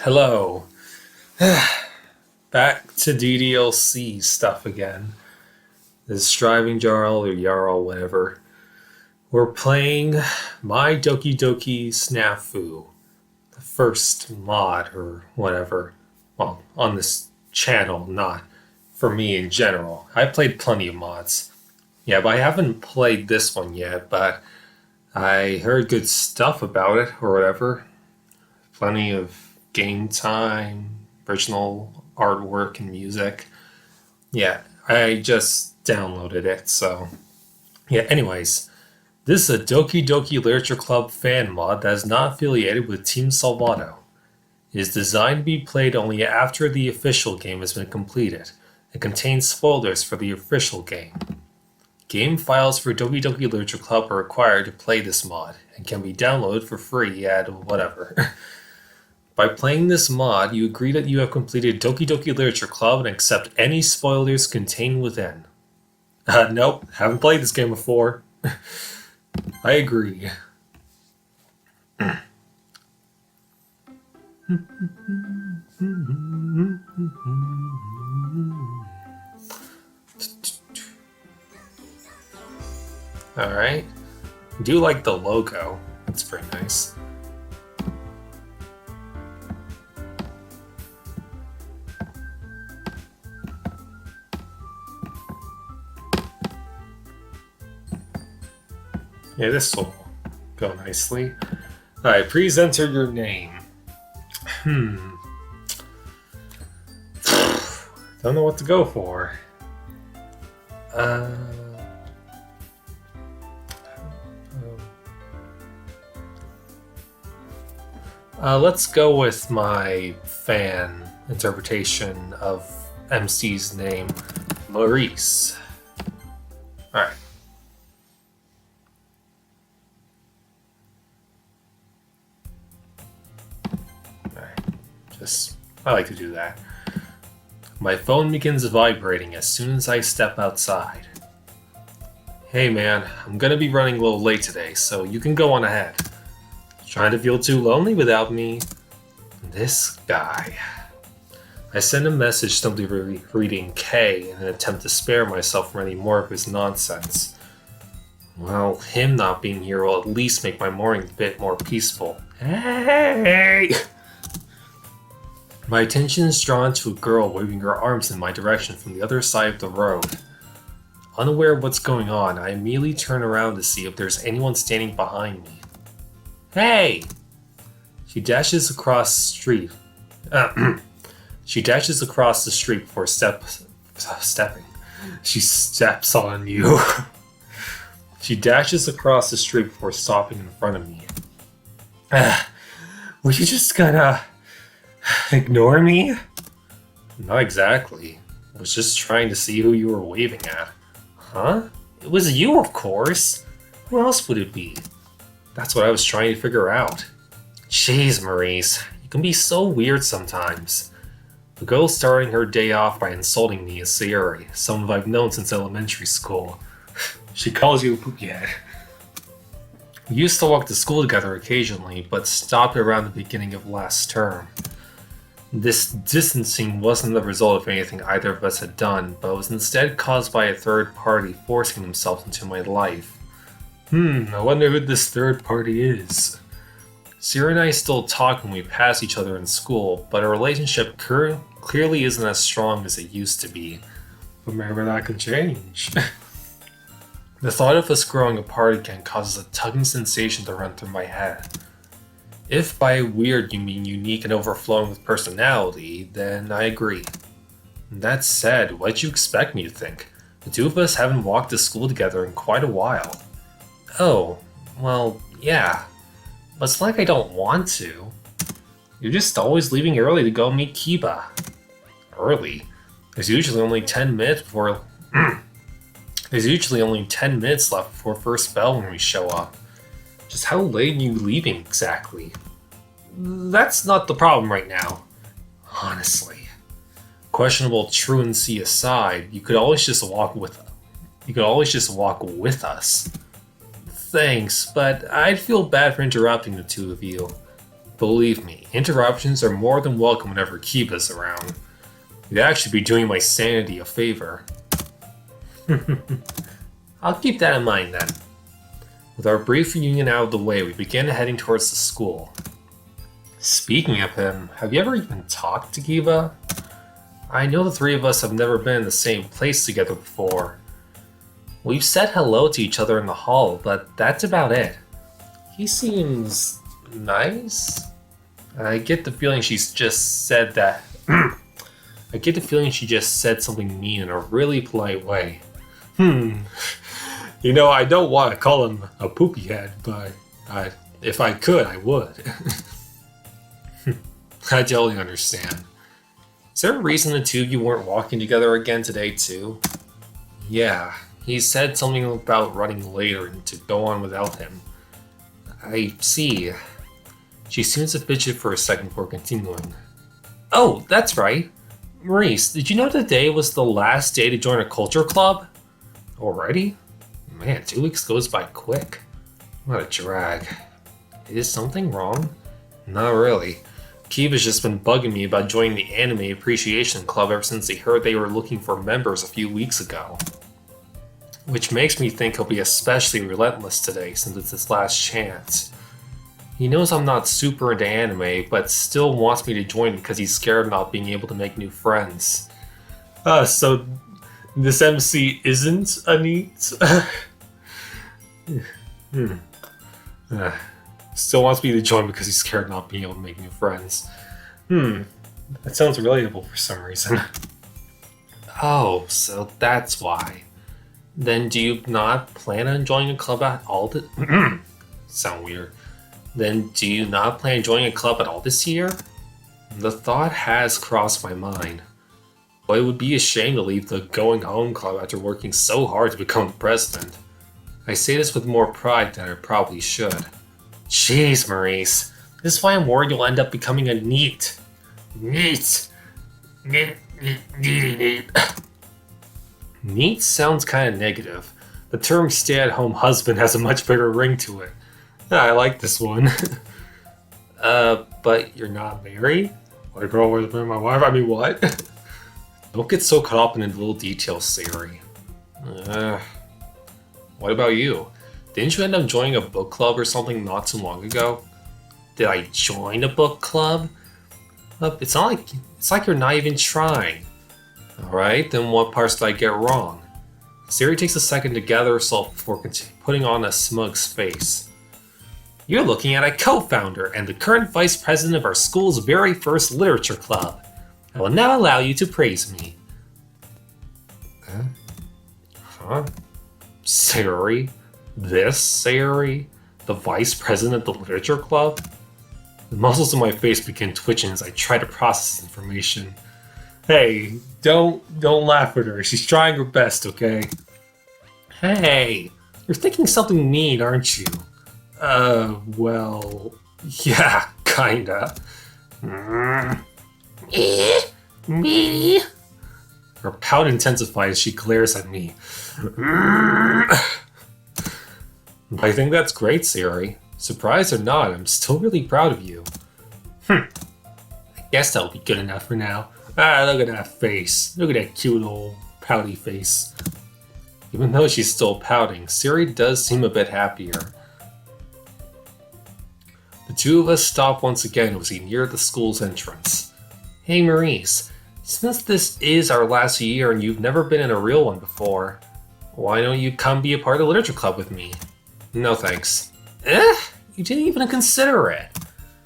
Hello. Back to DDLC stuff again. This Striving Jarl or Jarl, whatever. We're playing my Doki Doki SNAFU. The first mod or whatever. Well, on this channel, not for me in general. I played plenty of mods. Yeah, but I haven't played this one yet, but I heard good stuff about it or whatever. Plenty of game time, original artwork and music. Yeah, I just downloaded it, so yeah, anyways. This is a Doki Doki Literature Club fan mod that is not affiliated with Team Salvato. It is designed to be played only after the official game has been completed. It contains spoilers for the official game. Game files for Doki Doki Literature Club are required to play this mod, and can be downloaded for free at whatever. By playing this mod, you agree that you have completed Doki Doki Literature Club and accept any spoilers contained within. Nope, haven't played this game before. I agree. Alright. I do like the logo. It's pretty nice. Yeah, this will go nicely. Alright, please enter your name. Don't know what to go for. Let's go with my fan interpretation of MC's name, Maurice. Alright. I like to do that. My phone begins vibrating as soon as I step outside. Hey man, I'm gonna be running a little late today, so you can go on ahead. Trying to feel too lonely without me? This guy. I send a message simply reading K in an attempt to spare myself from any more of his nonsense. Well, him not being here will at least make my morning a bit more peaceful. Hey! My attention is drawn to a girl waving her arms in my direction from the other side of the road. Unaware of what's going on, I immediately turn around to see if there's anyone standing behind me. Hey! She dashes across the street. She dashes across the street before stepping. She steps on you. She dashes across the street before stopping in front of me. Were you just gonna ignore me? Not exactly. I was just trying to see who you were waving at. Huh? It was you, of course. Who else would it be? That's what I was trying to figure out. Jeez, Maurice. You can be so weird sometimes. The girl starting her day off by insulting me is Sayuri, someone I've known since elementary school. She calls you a poopyhead. We used to walk to school together occasionally, but stopped around the beginning of last term. This distancing wasn't the result of anything either of us had done, but was instead caused by a third party forcing themselves into my life. I wonder who this third party is. Sierra and I still talk when we pass each other in school, but our relationship clearly isn't as strong as it used to be. But maybe that can change. The thought of us growing apart again causes a tugging sensation to run through my head. If by weird you mean unique and overflowing with personality, then I agree. That said, what'd you expect me to think? The two of us haven't walked to school together in quite a while. Oh, well, yeah. But it's like I don't want to. You're just always leaving early to go meet Kiba. Early? There's usually only 10 minutes before... There's usually only 10 minutes left before first bell when we show up. Just how late are you leaving exactly? That's not the problem right now. Honestly. Questionable truancy aside, you could always just walk with us. Thanks, but I'd feel bad for interrupting the two of you. Believe me, interruptions are more than welcome whenever Kiba's around. You'd actually be doing my sanity a favor. I'll keep that in mind then. With our brief reunion out of the way, we begin heading towards the school. Speaking of him, have you ever even talked to Kiba? I know the three of us have never been in the same place together before. We've said hello to each other in the hall, but that's about it. He seems nice? I get the feeling she's just said that. I get the feeling she just said something mean in a really polite way. You know, I don't want to call him a poopy head, but if I could, I would. I totally understand. Is there a reason the two of you weren't walking together again today, too? Yeah, he said something about running later and to go on without him. I see. She seems to fidget for a second before continuing. Oh, that's right. Maurice, did you know today was the last day to join a culture club? Already? Man, 2 weeks goes by quick. What a drag. Is something wrong? Not really. Kiba's just been bugging me about joining the Anime Appreciation Club ever since he heard they were looking for members a few weeks ago. Which makes me think he'll be especially relentless today since it's his last chance. He knows I'm not super into anime, but still wants me to join because he's scared of not being able to make new friends. So this MC isn't a NEET? Still wants me to join because he's scared of not being able to make new friends. That sounds relatable for some reason. Oh, so that's why. Then do you not plan on joining a club at all sound weird. Then do you not plan on joining a club at all this year? The thought has crossed my mind. But it would be a shame to leave the Going Home Club after working so hard to become president. I say this with more pride than I probably should. Jeez, Maurice. This is why I'm worried you'll end up becoming a NEET. NEET. NEET sounds kind of negative. The term stay-at-home husband has a much bigger ring to it. I like this one. But you're not married? What a girl with my wife? I mean, what? Don't get so caught up in the little details, Sayori. What about you? Didn't you end up joining a book club or something not too long ago? Did I join a book club? It's like you're not even trying. Alright, then what parts did I get wrong? Sayori takes a second to gather herself before putting on a smug face. You're looking at a co-founder and the current vice president of our school's very first literature club. I will now allow you to praise me. Huh? Sayori? This Sayori? The vice president of the literature club? The muscles in my face begin twitching as I try to process information. Hey, don't laugh at her. She's trying her best, okay? Hey, you're thinking something mean, aren't you? Well, yeah, kinda. Me? Her pout intensifies as she glares at me. I think that's great, Sayori. Surprised or not, I'm still really proud of you. I guess that'll be good enough for now. Look at that face. Look at that cute old pouty face. Even though she's still pouting, Sayori does seem a bit happier. The two of us stop once again as we near the school's entrance. Hey Maurice, since this is our last year and you've never been in a real one before, why don't you come be a part of the literature club with me? No thanks. You didn't even consider it.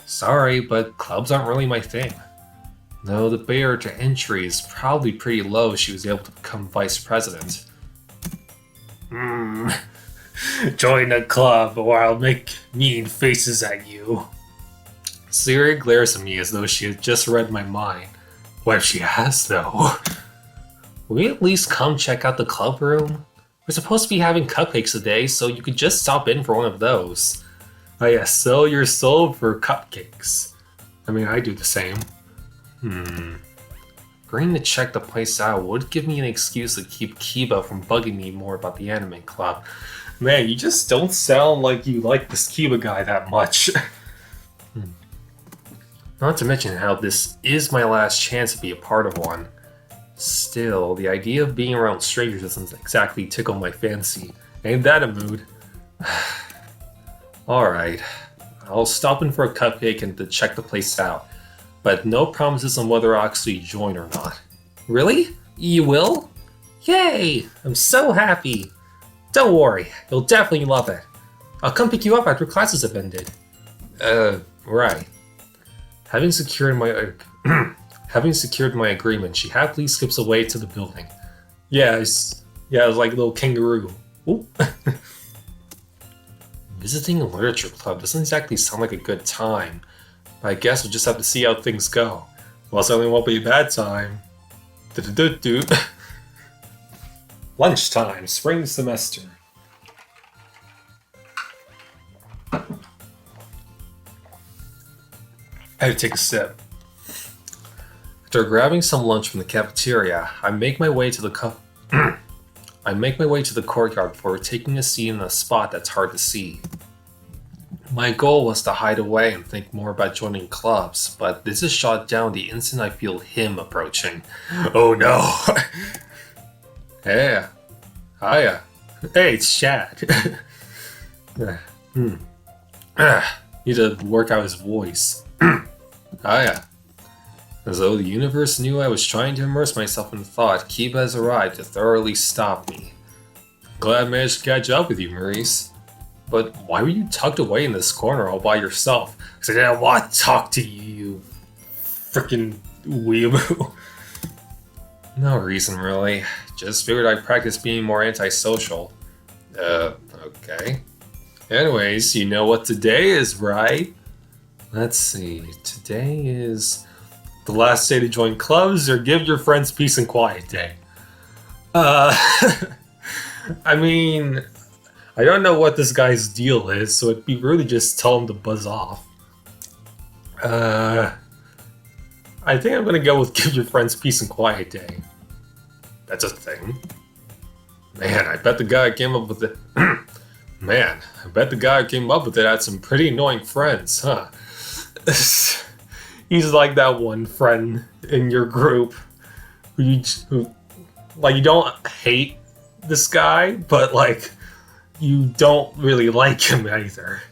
Sorry, but clubs aren't really my thing. Though the barrier to entry is probably pretty low if she was able to become vice president. Join the club or I'll make mean faces at you. Sayori glares at me as though she had just read my mind. What if she has, though? Will we at least come check out the club room? We're supposed to be having cupcakes today, so you could just stop in for one of those. Oh yeah, sell your soul for cupcakes. I mean, I do the same. Agreeing to check the place out would give me an excuse to keep Kiba from bugging me more about the anime club. Man, you just don't sound like you like this Kiba guy that much. Not to mention how this is my last chance to be a part of one. Still, the idea of being around strangers doesn't exactly tickle my fancy. Ain't that a mood? Alright, I'll stop in for a cupcake and to check the place out. But no promises on whether I'll actually join or not. Really? You will? Yay! I'm so happy! Don't worry, you'll definitely love it. I'll come pick you up after classes have ended. Right. Having secured my agreement, she happily skips away to the building. Yeah, it's like a little kangaroo. Oop. Visiting a literature club doesn't exactly sound like a good time, but I guess we'll just have to see how things go. Well, it certainly won't be a bad time. Lunchtime, spring semester. I had to take a sip. After grabbing some lunch from the cafeteria, I make my way to the courtyard before taking a seat in a spot that's hard to see. My goal was to hide away and think more about joining clubs, but this is shot down the instant I feel him approaching. Oh no! Hey, hiya. Hey, it's Chad. Need to work out his voice. Hiya. As though the universe knew I was trying to immerse myself in thought, Kiba has arrived to thoroughly stop me. Glad I managed to catch up with you, Maurice. But why were you tucked away in this corner all by yourself? Because I didn't want to talk to you, you frickin' weeaboo. No reason, really. Just figured I'd practice being more antisocial. Okay. Anyways, you know what today is, right? Let's see. Today is the last day to join clubs or give your friends peace and quiet day. I mean, I don't know what this guy's deal is, so it'd be rude to just tell him to buzz off. I think I'm gonna go with give your friends peace and quiet day. That's a thing. Man, I bet the guy who came up with it. Man, I bet the guy who came up with it had some pretty annoying friends, huh? He's like that one friend in your group who like, you don't hate this guy, but like, you don't really like him either.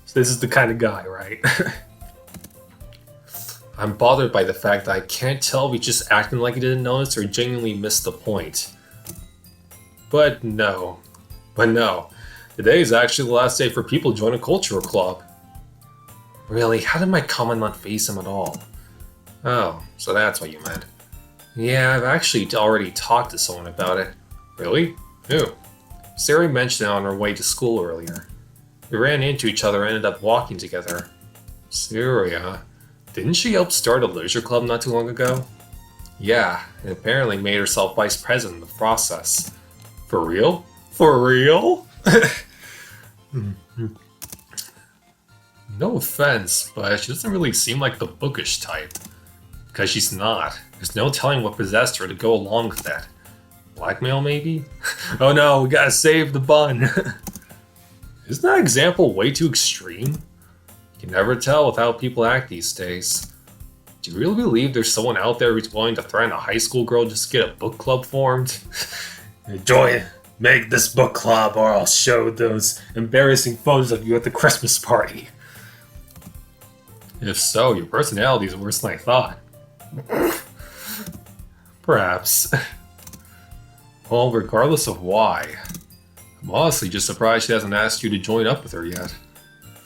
So this is the kind of guy, right? I'm bothered by the fact that I can't tell if he's just acting like he didn't notice or genuinely missed the point. But no. Today is actually the last day for people to join a cultural club. Really? How did my comment not face him at all? Oh, so that's what you meant. Yeah, I've actually already talked to someone about it. Really? Who? Sari mentioned it on her way to school earlier. We ran into each other and ended up walking together. Sari, huh? Didn't she help start a literature club not too long ago? Yeah, and apparently made herself vice president in the process. For real? For real? No offense, but she doesn't really seem like the bookish type. Because she's not. There's no telling what possessed her to go along with that. Blackmail, maybe? Oh no, we gotta save the bun. Isn't that example way too extreme? You can never tell with how people act these days. Do you really believe there's someone out there who's willing to threaten a high school girl just to get a book club formed? Join, make this book club or I'll show those embarrassing photos of you at the Christmas party. If so, your personality is worse than I thought. Perhaps. Well, regardless of why, I'm honestly just surprised she hasn't asked you to join up with her yet.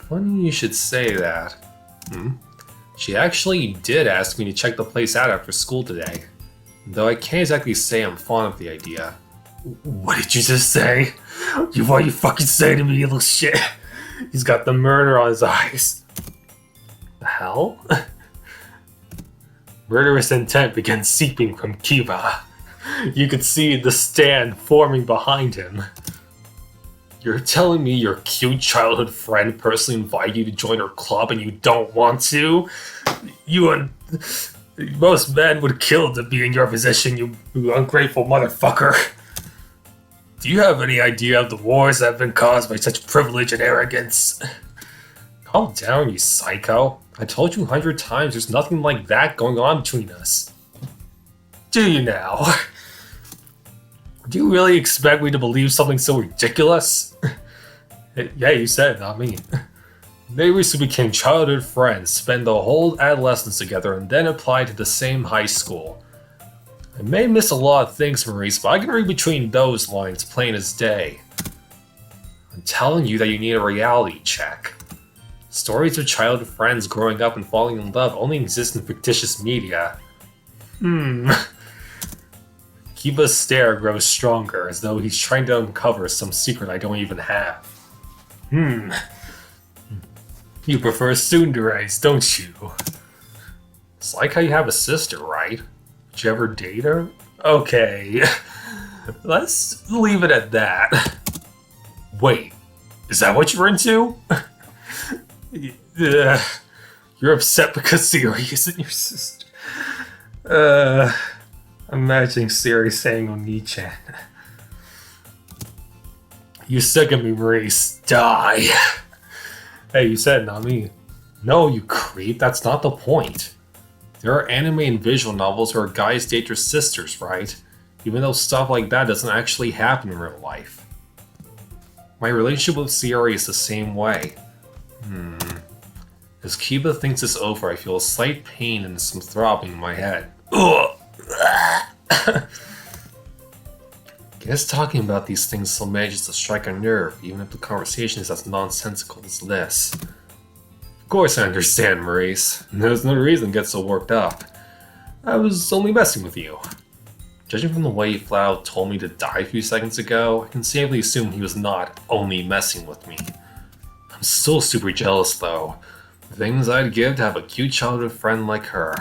Funny you should say that. She actually did ask me to check the place out after school today, though I can't exactly say I'm fond of the idea. What did you just say? What you fucking say to me, you little shit? He's got the murder on his eyes. The hell? Murderous intent began seeping from Kiba. You could see the stand forming behind him. You're telling me your cute childhood friend personally invited you to join her club and you don't want to? Most men would kill to be in your position, you ungrateful motherfucker. Do you have any idea of the wars that have been caused by such privilege and arrogance? Calm down, you psycho. I told you 100 times there's nothing like that going on between us. Do you now? Do you really expect me to believe something so ridiculous? Yeah, you said it, not me. They recently became childhood friends, spent the whole adolescence together, and then applied to the same high school. I may miss a lot of things, Maurice, but I can read between those lines plain as day. I'm telling you that you need a reality check. Stories of childhood friends growing up and falling in love only exist in fictitious media. Kiba's stare grows stronger, as though he's trying to uncover some secret I don't even have. You prefer tsunderes, don't you? It's like how you have a sister, right? Did you ever date her? Okay, let's leave it at that. Wait, is that what you're into? You're upset because Siri isn't your sister. I'm imagining Siri saying Oni-chan. You sick of me, Maurice. Die. Hey, you said not me. No, you creep. That's not the point. There are anime and visual novels where guys date their sisters, right? Even though stuff like that doesn't actually happen in real life. My relationship with Siri is the same way. As Kiba thinks it's over, I feel a slight pain and some throbbing in my head. Guess talking about these things still manages to strike a nerve, even if the conversation is as nonsensical as this. Of course I understand, Maurice. There's no reason to get so worked up. I was only messing with you. Judging from the way he flat out told me to die a few seconds ago, I can safely assume he was not only messing with me. I'm still super jealous though. The things I'd give to have a cute childhood friend like her.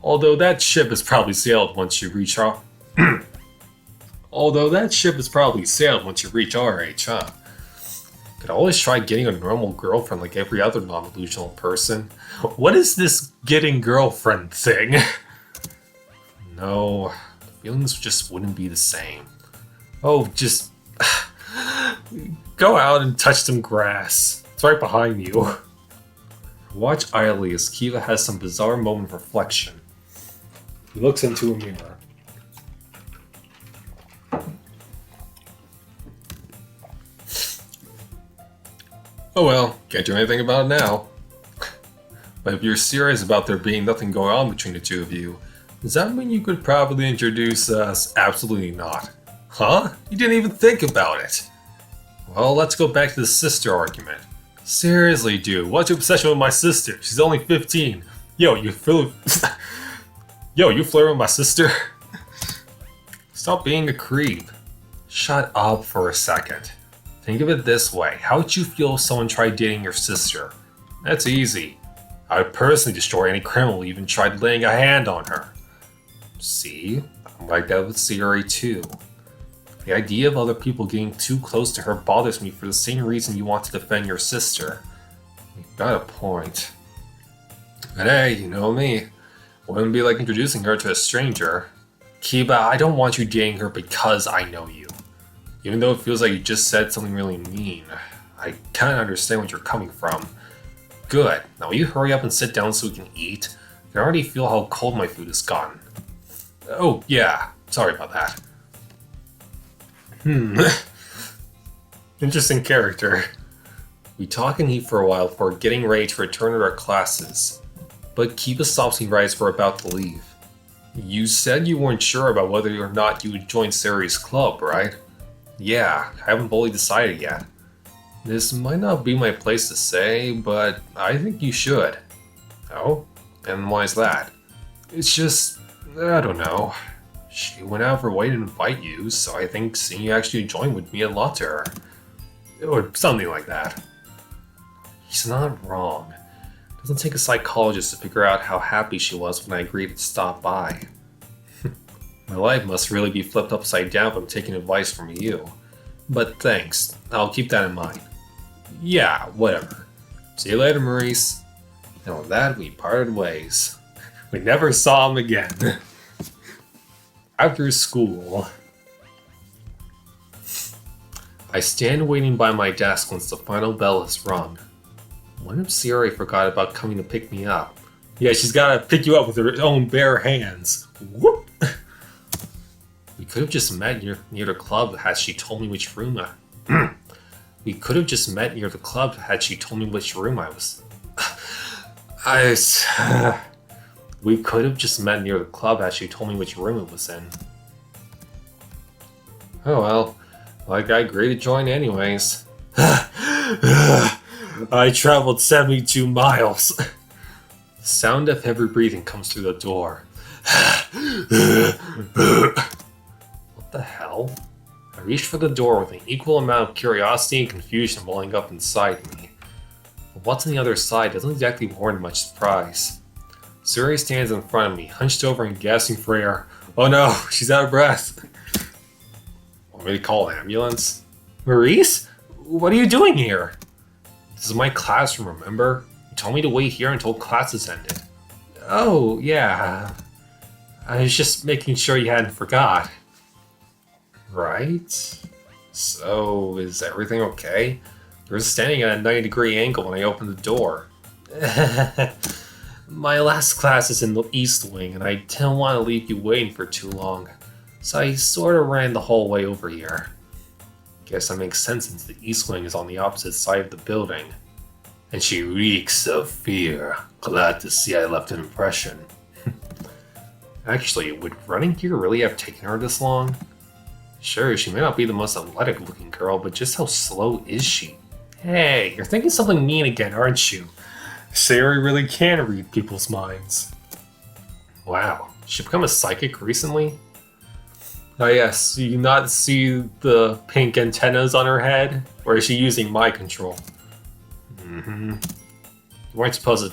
Although that ship has probably sailed once you reach our... RH, huh? Could always try getting a normal girlfriend like every other non-delusional person. What is this getting girlfriend thing? No, the feelings just wouldn't be the same. Oh, just... go out and touch some grass. It's right behind you. Watch idly as Kiba has some bizarre moment of reflection. He looks into a mirror. Oh well, can't do anything about it now. But if you're serious about there being nothing going on between the two of you, does that mean you could probably introduce us? Absolutely not. Huh? You didn't even think about it. Well, let's go back to the sister argument. Seriously, dude, what's your obsession with my sister? She's only 15. Yo, you flirting with my sister? Stop being a creep. Shut up for a second. Think of it this way. How would you feel if someone tried dating your sister? That's easy. I would personally destroy any criminal who even tried laying a hand on her. See? I'm like that with Siri too. The idea of other people getting too close to her bothers me for the same reason you want to defend your sister. You've got a point. But hey, you know me. Wouldn't be like introducing her to a stranger. Kiba, I don't want you dating her because I know you. Even though it feels like you just said something really mean, I kinda understand what you're coming from. Good. Now will you hurry up and sit down so we can eat? I can already feel how cold my food has gotten. Oh, yeah. Sorry about that. Interesting character. We talk and eat for a while before getting ready to return to our classes. But Kiba stops me right as we're about to leave. You said you weren't sure about whether or not you would join Sari's club, right? Yeah, I haven't fully decided yet. This might not be my place to say, but I think you should. Oh? And why is that? It's just... I don't know. She went out of her way to invite you, so I think seeing you actually join would mean a lot to her. Or something like that. He's not wrong. It doesn't take a psychologist to figure out how happy she was when I agreed to stop by. My life must really be flipped upside down if I'm taking advice from you. But thanks, I'll keep that in mind. Yeah, whatever. See you later, Maurice. And with that, we parted ways. We never saw him again. After school, I stand waiting by my desk once the final bell is rung. What if Siri forgot about coming to pick me up? Yeah, she's gotta pick you up with her own bare hands. Whoop! We could have just met near the club had she told me which room We could have just met near the club had she told me which room I was. We could have just met near the club had she told me which room it was in. Oh well, I agreed to join anyways. I traveled 72 miles. The sound of heavy breathing comes through the door. What the hell? I reached for the door with an equal amount of curiosity and confusion welling up inside me. But what's on the other side doesn't exactly warrant much surprise. Suri stands in front of me, hunched over and gasping for air. Oh no, she's out of breath. Want me to call an ambulance? Maurice? What are you doing here? This is my classroom, remember? You told me to wait here until classes ended. Oh, yeah. I was just making sure you hadn't forgot. Right? So, is everything okay? You were standing at a 90-degree angle when I opened the door. My last class is in the East Wing, and I didn't want to leave you waiting for too long. So I sort of ran the whole way over here. Guess that makes sense since the East Wing is on the opposite side of the building. And she reeks of fear. Glad to see I left an impression. Actually, would running here really have taken her this long? Sure, she may not be the most athletic looking girl, but just how slow is she? Hey, you're thinking something mean again, aren't you? Sari really can read people's minds. Wow, she become a psychic recently? Oh yes, do you not see the pink antennas on her head? Or is she using mind control? You weren't supposed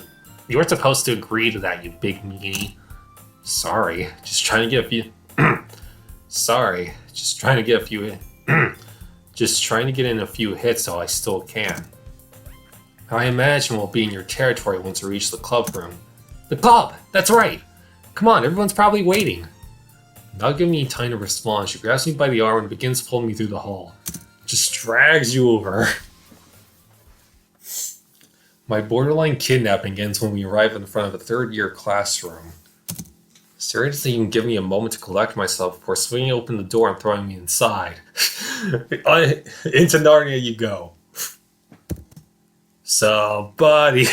to agree to that, you big meanie. Sorry, just trying to get a few... Sorry, just trying to get a few... just trying to get in a few hits so I still can. I imagine we'll be in your territory once we reach the club room. The club! That's right! Come on, everyone's probably waiting. Not giving me time to respond, she grabs me by the arm and begins pulling me through the hall. Just drags you over. My borderline kidnapping ends when we arrive in front of a third-year classroom. Sari doesn't even give me a moment to collect myself before swinging open the door and throwing me inside. Into Narnia you go. So, buddy.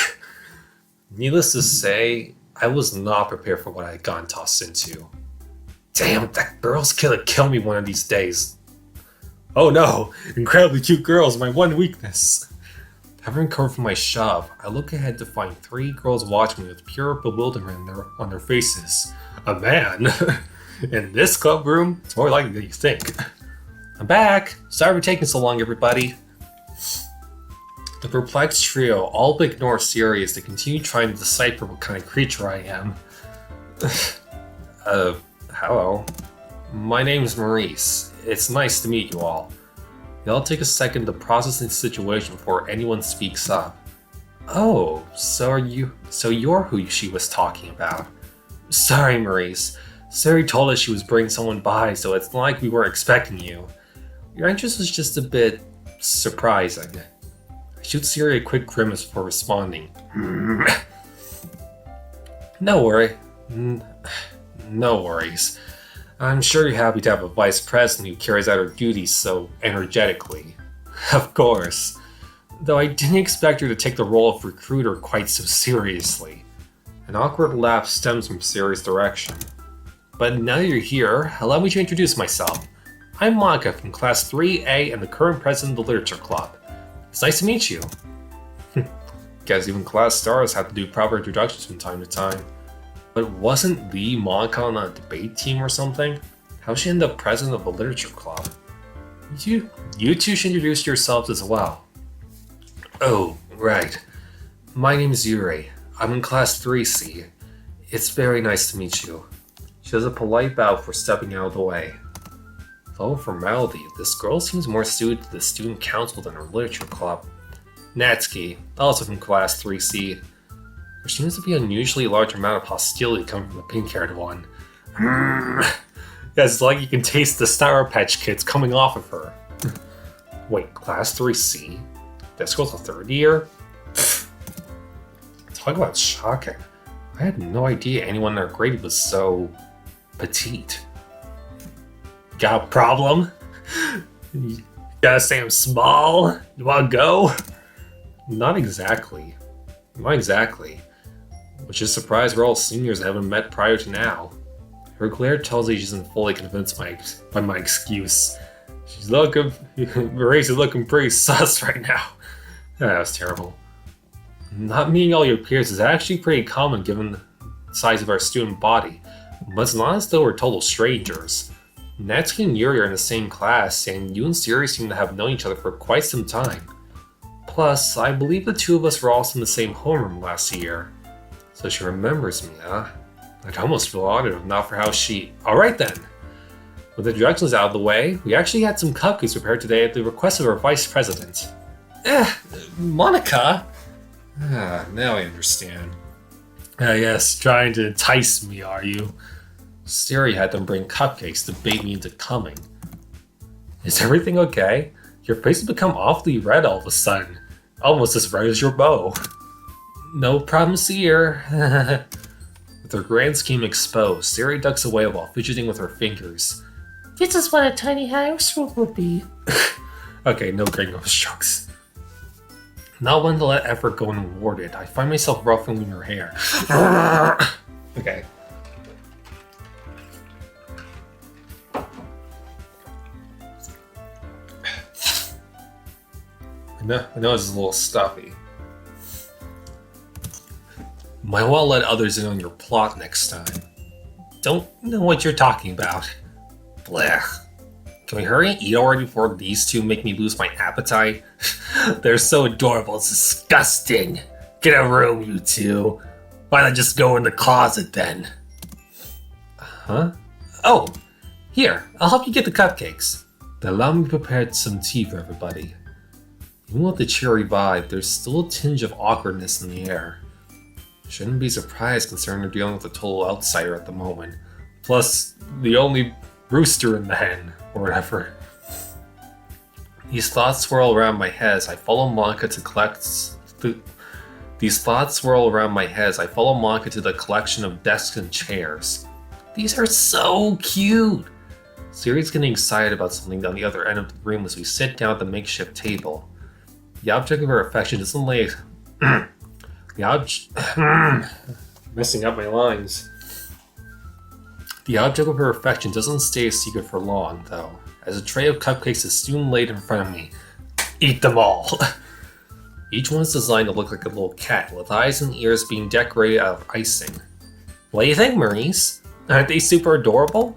Needless to say, I was not prepared for what I had gotten tossed into. Damn, that girl's gonna kill me one of these days. Oh no, incredibly cute girls, my one weakness. Having recovered from my shove, I look ahead to find 3 girls watching me with pure bewilderment on their faces. A man? In this club room? It's more likely than you think. I'm back! Sorry for taking so long, everybody. The perplexed trio all but ignore Siri as they continue trying to decipher what kind of creature I am. Hello. My name is Maurice. It's nice to meet you all. It'll take a second to process the situation before anyone speaks up. Oh, so you're who she was talking about. Sorry, Maurice. Sari told us she was bringing someone by, so it's not like we weren't expecting you. Your entrance was just a bit surprising. I shoot Siri a quick grimace before responding. No worries. I'm sure you're happy to have a vice president who carries out her duties so energetically. Of course. Though I didn't expect her to take the role of recruiter quite so seriously. An awkward laugh stems from Siri's direction. But now that you're here, allow me to introduce myself. I'm Monica from Class 3A and the current president of the Literature Club. It's nice to meet you. Guess even class stars have to do proper introductions from time to time. But wasn't Lee Monica on a debate team or something? How'd she end up president of the Literature Club? You two should introduce yourselves as well. Oh, right. My name is Yuri. I'm in Class 3C. It's very nice to meet you. She does a polite bow for stepping out of the way. With all formality, this girl seems more suited to the student council than her literature club. Natsuki, also from Class 3C. There seems to be an unusually large amount of hostility coming from the pink-haired one. Yeah, it's like you can taste the Sour Patch Kids coming off of her. Wait, Class 3C? This girl's a third year? Talk about shocking. I had no idea anyone in our grade was so petite. Got a problem? You gotta say I'm small? You wanna go? Not exactly. Not exactly. Which is surprised we're all seniors that haven't met prior to now. Her glare tells me she isn't fully convinced by my excuse. She's looking... Maurice is looking pretty sus right now. That was terrible. Not meeting all your peers is actually pretty common given the size of our student body, but it's not as though we're total strangers. Natsuki and Yuri are in the same class, and you and Siri seem to have known each other for quite some time. Plus, I believe the two of us were also in the same homeroom last year. So she remembers me, huh? I'd almost feel honored if not for how she... Alright then! With the introductions out of the way, we actually had some cupcakes prepared today at the request of our vice president. Monica? Now I understand. Yes, trying to entice me, are you? Siri had them bring cupcakes to bait me into coming. Is everything okay? Your face has become awfully red all of a sudden. Almost as red as your bow. No problems here. With her grand scheme exposed, Siri ducks away while fidgeting with her fingers. This is what a tiny house would be. Okay, no gringo strokes. Not one to let effort go unrewarded. I find myself ruffling her hair. Okay. I know it's a little stuffy. Might want to let others in on your plot next time. Don't know what you're talking about. Blech. Can we hurry and eat already before these two make me lose my appetite? They're so adorable, it's disgusting. Get a room, you two. Why not just go in the closet then? Huh? Oh, here, I'll help you get the cupcakes. Then allow me to prepare some tea for everybody. Even with the cheery vibe, there's still a tinge of awkwardness in the air. Shouldn't be surprised considering they're dealing with a total outsider at the moment. Plus, the only rooster in the hen, or whatever. These thoughts swirl around my head as I follow Monica to the collection of desks and chairs. These are so cute! Siri's getting excited about something down the other end of the room as we sit down at the makeshift table. The object of her affection doesn't lay... messing up my lines. The object of her affection doesn't stay a secret for long, though, as a tray of cupcakes is soon laid in front of me. Eat them all! Each one is designed to look like a little cat, with eyes and ears being decorated out of icing. What do you think, Maurice? Aren't they super adorable?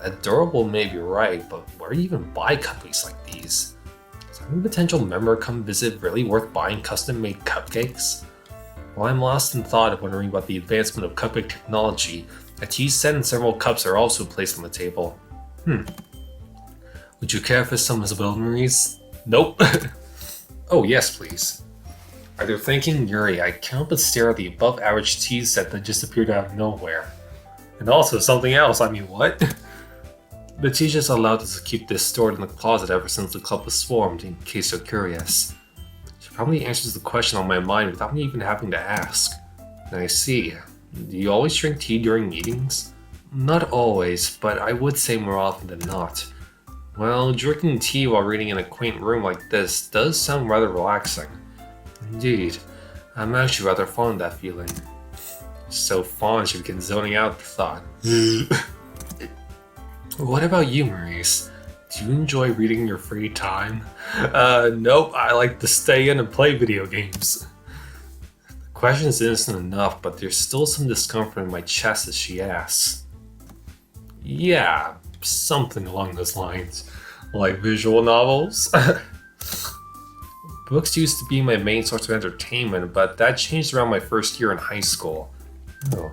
Adorable may be right, but where do you even buy cupcakes like these? Is having a potential member come visit really worth buying custom-made cupcakes? While I'm lost in thought of wondering about the advancement of cupcake technology, a tea set and several cups are also placed on the table. Would you care for some as well, Maurice? Nope. Oh, yes, please. Either thanking Yuri, I can't but stare at the above-average tea set that just appeared out of nowhere. And also something else, I mean, what? The teachers allowed us to keep this stored in the closet ever since the club was formed, in case you're curious. She probably answers the question on my mind without me even having to ask. I see. Do you always drink tea during meetings? Not always, but I would say more often than not. Well, drinking tea while reading in a quaint room like this does sound rather relaxing. Indeed, I'm actually rather fond of that feeling. So fond she begins zoning out at the thought. What about you, Maurice? Do you enjoy reading in your free time? Nope, I like to stay in and play video games. The question is innocent enough, but there's still some discomfort in my chest as she asks. Yeah, something along those lines. Like visual novels? Books used to be my main source of entertainment, but that changed around my first year in high school. Oh.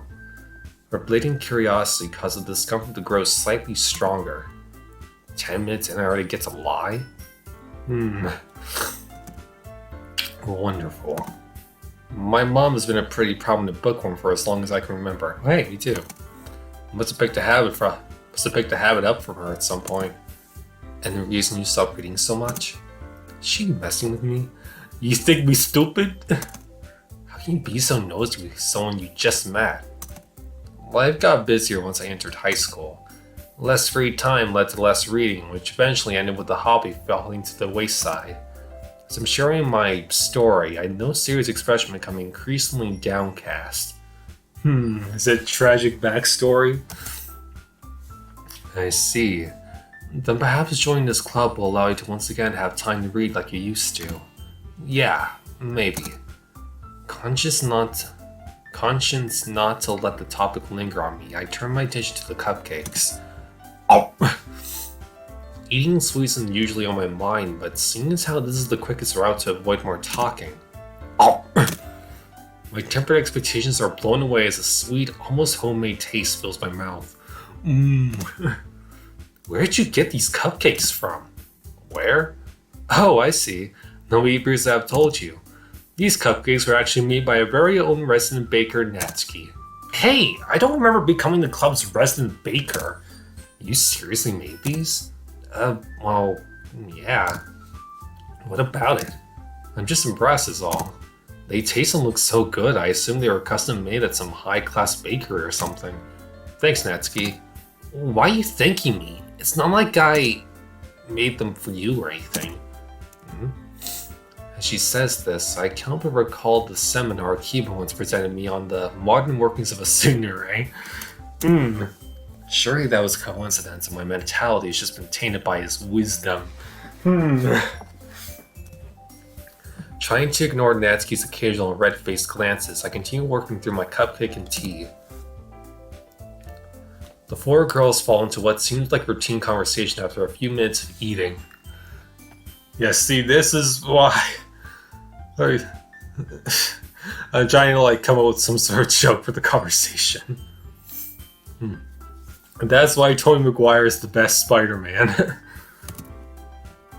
Her blatant curiosity caused the discomfort to grow slightly stronger. 10 minutes and I already get to lie? Wonderful. My mom has been a pretty prominent bookworm for as long as I can remember. Hey, me too. Must have picked a habit up from her at some point. And the reason you stopped reading so much? Is she messing with me? You think me stupid? How How can you be so nosy with someone you just met? Life got busier once I entered high school. Less free time led to less reading, which eventually ended with the hobby falling to the wayside. As I'm sharing my story, I know Siri's expression becoming increasingly downcast. Is it a tragic backstory? I see. Then perhaps joining this club will allow you to once again have time to read like you used to. Yeah, maybe. Conscious not to let the topic linger on me, I turn my attention to the cupcakes. Oh. Eating sweets isn't usually on my mind, but seeing as how this is the quickest route to avoid more talking. Oh. My tempered expectations are blown away as a sweet, almost homemade taste fills my mouth. Where'd you get these cupcakes from? Where? Oh, I see. No eaters have told you. These cupcakes were actually made by our very own resident baker, Natsuki. Hey, I don't remember becoming the club's resident baker. You seriously made these? Well, yeah. What about it? I'm just impressed is all. They taste and look so good, I assume they were custom made at some high-class bakery or something. Thanks, Natsuki. Why are you thanking me? It's not like I made them for you or anything. As she says this, I can't but recall the seminar Kiba once presented me on the modern workings of a tsundere. Surely that was a coincidence and my mentality has just been tainted by his wisdom. Trying to ignore Natsuki's occasional red-faced glances, I continue working through my cupcake and tea. The four girls fall into what seems like routine conversation after a few minutes of eating. Yeah, see, this is why... I'm trying to come up with some sort of joke for the conversation. And that's why Tobey Maguire is the best Spider-Man.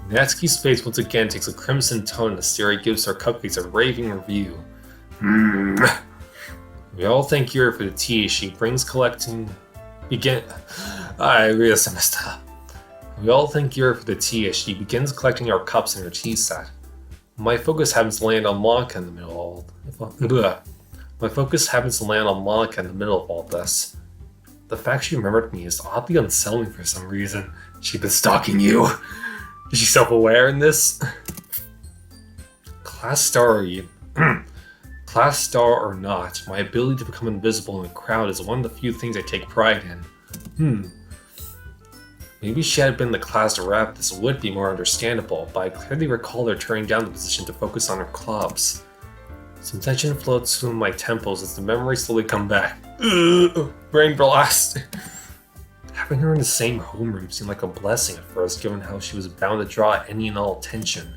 Natsuki's face once again takes a crimson tone as Siri gives her cupcakes a raving review. We all thank Yuri for the tea she brings collecting... I realized I messed up. We all thank Yuri for the tea as she begins collecting our cups in her tea set. My focus happens to land on Monica in the middle of all this. The fact she remembered me is oddly unsettling for some reason. She's been stalking you. Is she self-aware in this? Class star or not, my ability to become invisible in a crowd is one of the few things I take pride in. Maybe she had been the class rep, this would be more understandable, but I clearly recall her turning down the position to focus on her clubs. Some tension floats through my temples as the memories slowly come back. Brain blast! Having her in the same homeroom seemed like a blessing at first, given how she was bound to draw any and all attention.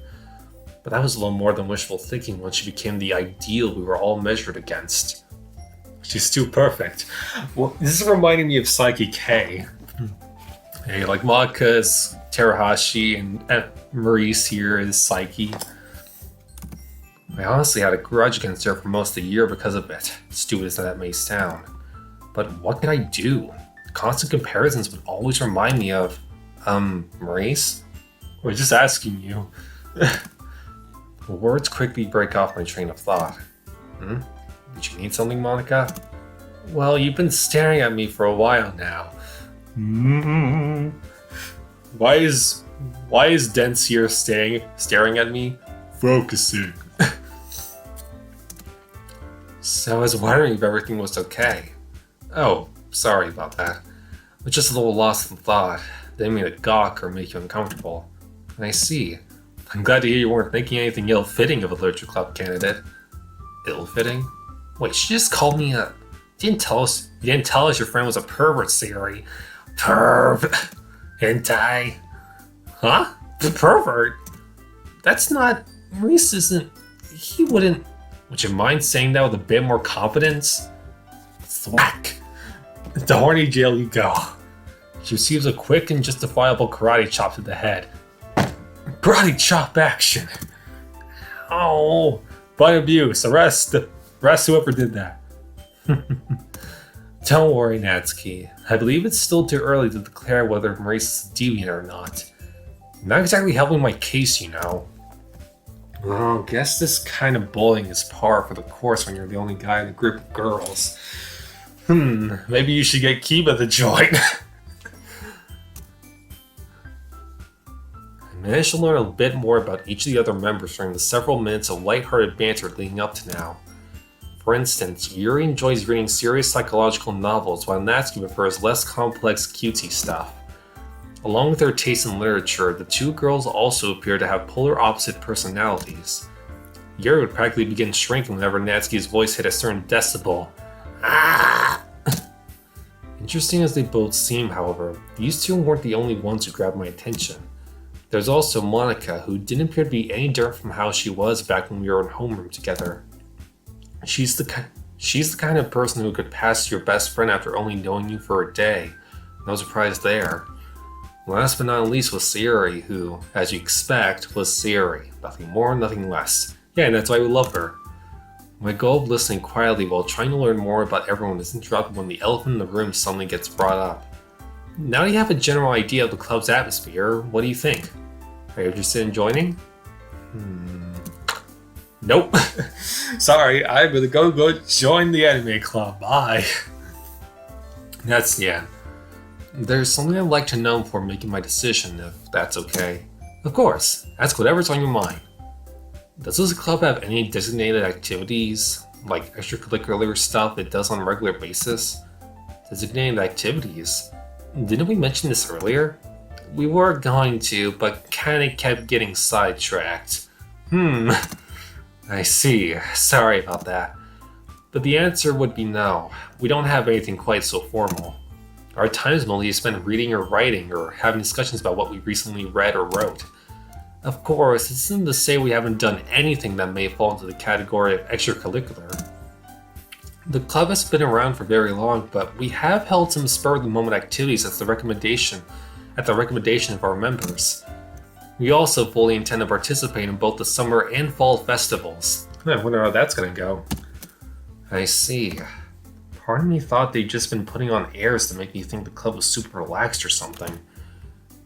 But that was a little more than wishful thinking once she became the ideal we were all measured against. She's too perfect. Well, this is reminding me of Psyche K. Hey, like Monica is Terahashi and Maurice here is Psyche. I honestly had a grudge against her for most of the year because of it, stupid as that may sound. But what could I do? Constant comparisons would always remind me of, Maurice? We're just asking you. Words quickly break off my train of thought. Did you need something, Monica? Well, you've been staring at me for a while now. Why is Dents here staring at me? Focusing. So I was wondering if everything was okay. Oh, sorry about that. I was just a little lost in thought. Didn't mean to gawk or make you uncomfortable. And I see. I'm glad to hear you weren't thinking anything ill-fitting of a literature club candidate. Ill-fitting? Wait, she just called me a... You didn't tell us your friend was a pervert, Siri. Perv. Hentai. Huh? Pervert? That's not... Maurice isn't... He wouldn't... Would you mind saying that with a bit more confidence? Thwack. To horny jail you go. She receives a quick and justifiable karate chop to the head. Karate chop action. Oh, butt abuse. Arrest whoever did that. Don't worry, Natsuki. I believe it's still too early to declare whether Maurice is deviant or not. Not exactly helping my case, you know. Well, guess this kind of bullying is par for the course when you're the only guy in a group of girls. Maybe you should get Kiba to join. I managed to learn a bit more about each of the other members during the several minutes of lighthearted banter leading up to now. For instance, Yuri enjoys reading serious psychological novels, while Natsuki prefers less complex, cutesy stuff. Along with their taste in literature, the two girls also appear to have polar opposite personalities. Yuri would practically begin shrinking whenever Natsuki's voice hit a certain decibel. Interesting as they both seem, however, these two weren't the only ones who grabbed my attention. There's also Monica, who didn't appear to be any different from how she was back when we were in homeroom together. She's the kind of person who could pass your best friend after only knowing you for a day. No surprise there. Last but not least was Sayuri, who, as you expect, was Sayuri. Nothing more, nothing less. Yeah, and that's why we love her. My goal of listening quietly while trying to learn more about everyone is interrupted when the elephant in the room suddenly gets brought up. Now you have a general idea of the club's atmosphere, what do you think? Are you interested in joining? Nope. Sorry, I'm gonna go join the anime club. Bye. Yeah. There's something I'd like to know before making my decision, if that's okay. Of course, ask whatever's on your mind. Does this club have any designated activities, like extracurricular stuff it does on a regular basis? Designated activities? Didn't we mention this earlier? We were going to, but kinda kept getting sidetracked. I see. Sorry about that. But the answer would be no. We don't have anything quite so formal. Our time is mostly spent reading or writing, or having discussions about what we recently read or wrote. Of course, this isn't to say we haven't done anything that may fall into the category of extracurricular. The club has been around for very long, but we have held some spur-of-the-moment activities at the recommendation of our members. We also fully intend to participate in both the summer and fall festivals. I wonder how that's gonna go. I see. Part of me thought they'd just been putting on airs to make me think the club was super relaxed or something.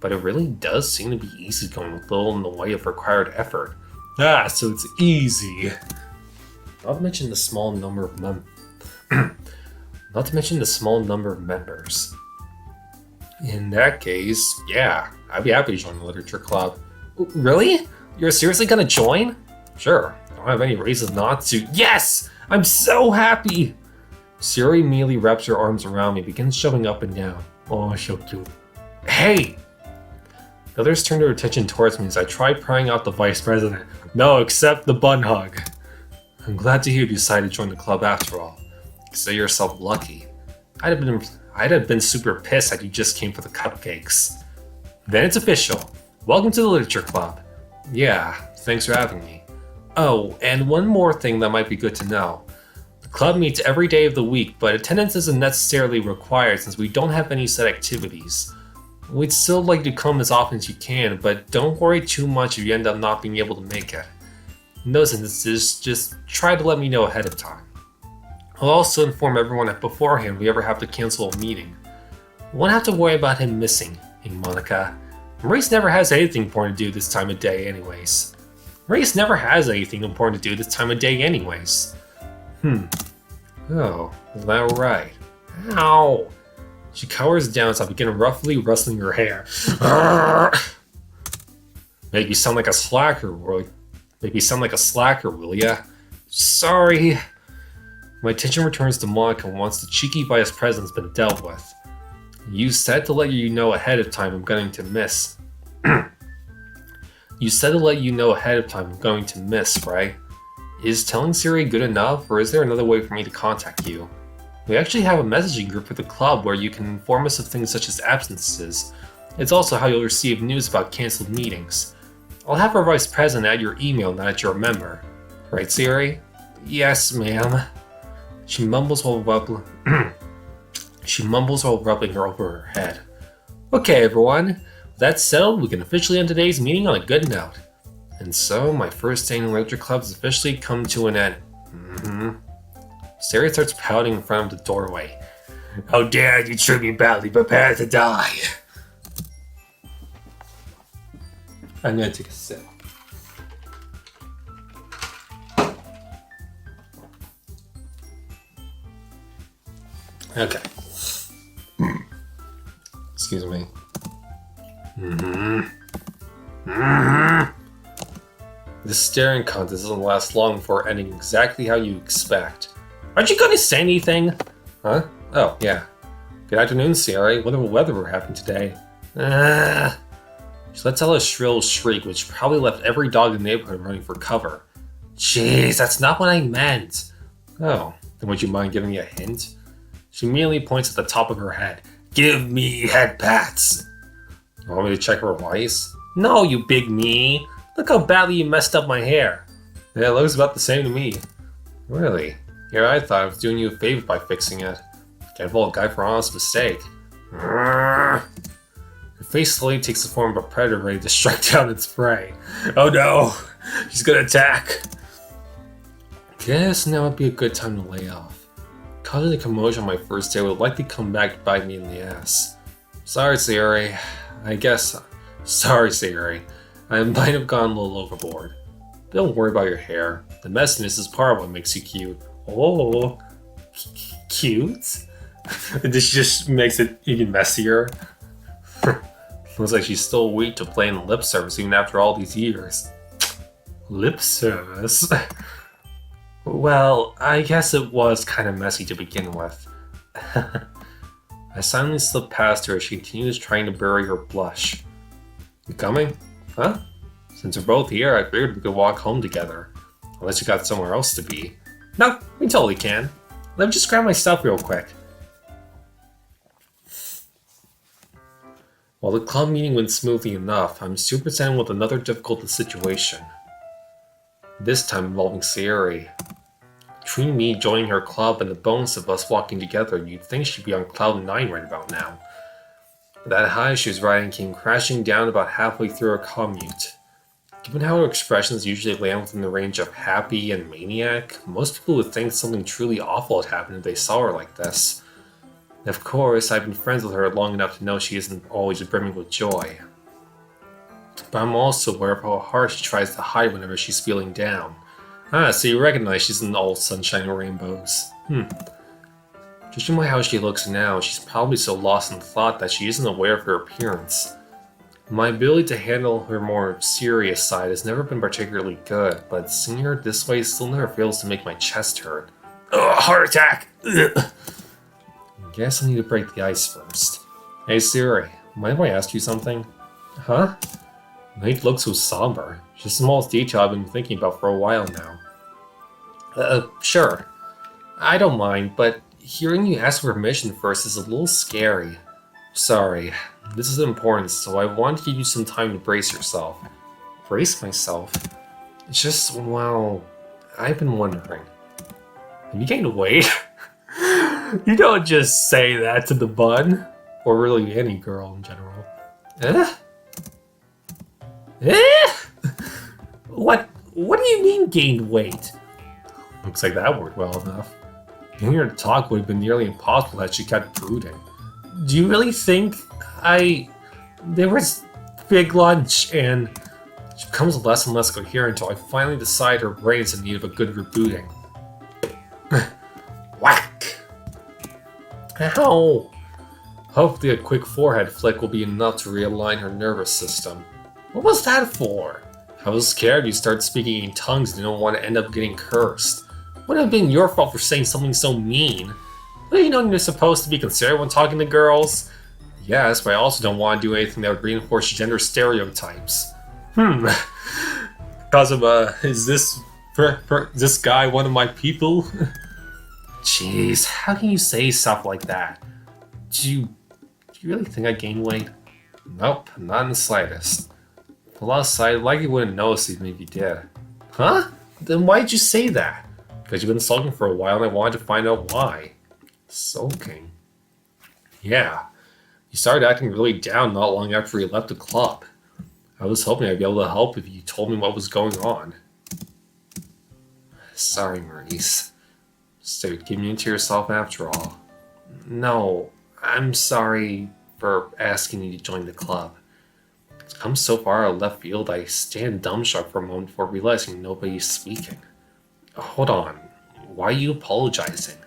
But it really does seem to be easygoing with little in the way of required effort. So it's easy. Not to mention the small number of members. In that case, yeah, I'd be happy to join the literature club. Really? You're seriously gonna join? Sure. I don't have any reason not to. Yes! I'm so happy! Sayuri immediately wraps her arms around me and begins shoving up and down. Oh, so cute. Hey! The others turn their attention towards me as I try prying out the vice president. No, except the bun hug. I'm glad to hear you decided to join the club after all. Consider yourself lucky. I'd have been super pissed had you just came for the cupcakes. Then it's official. Welcome to the literature club. Yeah, thanks for having me. Oh, and one more thing that might be good to know. The club meets every day of the week, but attendance isn't necessarily required since we don't have any set activities. We'd still like you to come as often as you can, but don't worry too much if you end up not being able to make it. In those instances, just try to let me know ahead of time. I'll also inform everyone that beforehand if we ever have to cancel a meeting. We won't have to worry about him missing, Monica. Maurice never has anything important to do this time of day anyways. Oh, is that right? Ow! She cowers down as I begin roughly rustling her hair. Make you sound like a slacker, will ya? Sorry. My attention returns to Monica once the cheeky vice president's been dealt with. You said to let you know ahead of time I'm going to miss. Right? Is telling Siri good enough, or is there another way for me to contact you? We actually have a messaging group for the club where you can inform us of things such as absences. It's also how you'll receive news about cancelled meetings. I'll have our vice president add your email now that you're a member. Right, Siri? Yes, ma'am. She mumbles while rubbing her over her head. Okay, everyone. With that settled, we can officially end today's meeting on a good note. And so, my first day in the literature club has officially come to an end. Siri starts pouting in front of the doorway. How dare you treat me badly, prepare to die. I'm gonna take a sip. Okay. Excuse me. This staring contest doesn't last long before ending exactly how you expect. Aren't you gonna say anything? Huh? Oh, yeah. Good afternoon, Sierra. Wonderful weather we're having today. She lets out a shrill shriek, which probably left every dog in the neighborhood running for cover. Jeez, that's not what I meant. Oh, then would you mind giving me a hint? She immediately points at the top of her head. Give me head pats! You want me to check her eyes? No, you big me! Look how badly you messed up my hair. Yeah, it looks about the same to me. Really? Here I thought I was doing you a favor by fixing it. Can't fault a guy for an honest mistake. Her face slowly takes the form of a predator ready to strike down its prey. Oh no! She's gonna attack! Guess now would be a good time to lay off. Causing a commotion on my first day would likely come back to bite me in the ass. Sorry, Siri. Sorry, Siri. I might have gone a little overboard. Don't worry about your hair. The messiness is part of what makes you cute. Oh, cute? This just makes it even messier. Looks like she's still weak to playing lip service even after all these years. Lip service? Well, I guess it was kind of messy to begin with. I silently slipped past her as she continues trying to bury her blush. You coming? Huh? Since we're both here, I figured we could walk home together. Unless you got somewhere else to be. No, we totally can. Let me just grab my stuff real quick. While the club meeting went smoothly enough, I'm superseded with another difficult situation. This time involving Sayuri. Between me joining her club and the bonus of us walking together, you'd think she'd be on cloud 9 right about now. But that high she was riding came crashing down about halfway through her commute. Given how her expressions usually land within the range of happy and maniac, most people would think something truly awful had happened if they saw her like this. And of course, I've been friends with her long enough to know she isn't always brimming with joy. But I'm also aware of how hard she tries to hide whenever she's feeling down. Ah, so you recognize she's in all sunshine and rainbows. Judging by how she looks now, she's probably so lost in thought that she isn't aware of her appearance. My ability to handle her more serious side has never been particularly good, but seeing her this way still never fails to make my chest hurt. Ugh, heart attack! Ugh. I guess I need to break the ice first. Hey Siri, mind if I ask you something? Huh? Night looks so somber. It's just the smallest detail I've been thinking about for a while now. Sure. I don't mind, but hearing you ask for permission first is a little scary. Sorry, this is important, so I want to give you some time to brace yourself. Brace myself? It's just, well, I've been wondering. Have you gained weight? You don't just say that to the bun. Or really any girl in general. What do you mean gained weight? Looks like that worked well enough. Getting her to talk would have been nearly impossible had she kept brooding. Do you really think there was big lunch and she becomes less and less coherent until I finally decide her brain's in need of a good rebooting. Whack! Ow! Hopefully a quick forehead flick will be enough to realign her nervous system. What was that for? I was scared you'd start speaking in tongues and didn't want to end up getting cursed. Wouldn't have been your fault for saying something so mean. But you know you're supposed to be considerate when talking to girls? Yes, but I also don't want to do anything that would reinforce gender stereotypes. Because of, is this guy one of my people? Jeez, how can you say stuff like that? Do you really think I gained weight? Nope, not in the slightest. Plus, I likely wouldn't notice even if you did. Huh? Then why'd you say that? Because you've been sulking for a while and I wanted to find out why. Sulking? Yeah. You started acting really down not long after you left the club. I was hoping I'd be able to help if you told me what was going on. Sorry, Maurice. So you're giving in to yourself after all. No, I'm sorry for asking you to join the club. It's come so far out of left field I stand dumbstruck for a moment before realizing nobody's speaking. Hold on. Why are you apologizing?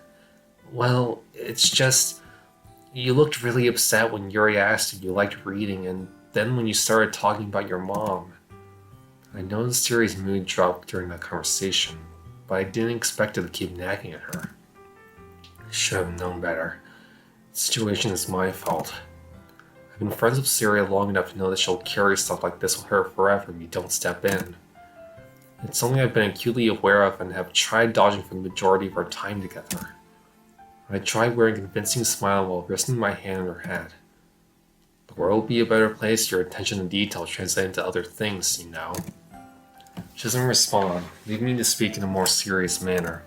Well, it's just, you looked really upset when Yuri asked if you liked reading, and then when you started talking about your mom. I noticed Yuri's mood dropped during that conversation, but I didn't expect her to keep nagging at her. I should have known better. The situation is my fault. I've been friends with Syria long enough to know that she'll carry stuff like this with her forever if you don't step in. It's something I've been acutely aware of and have tried dodging for the majority of our time together. I tried wearing a convincing smile while resting my hand on her head. The world would be a better place if your attention to detail translated into other things, you know. She doesn't respond, leaving me to speak in a more serious manner.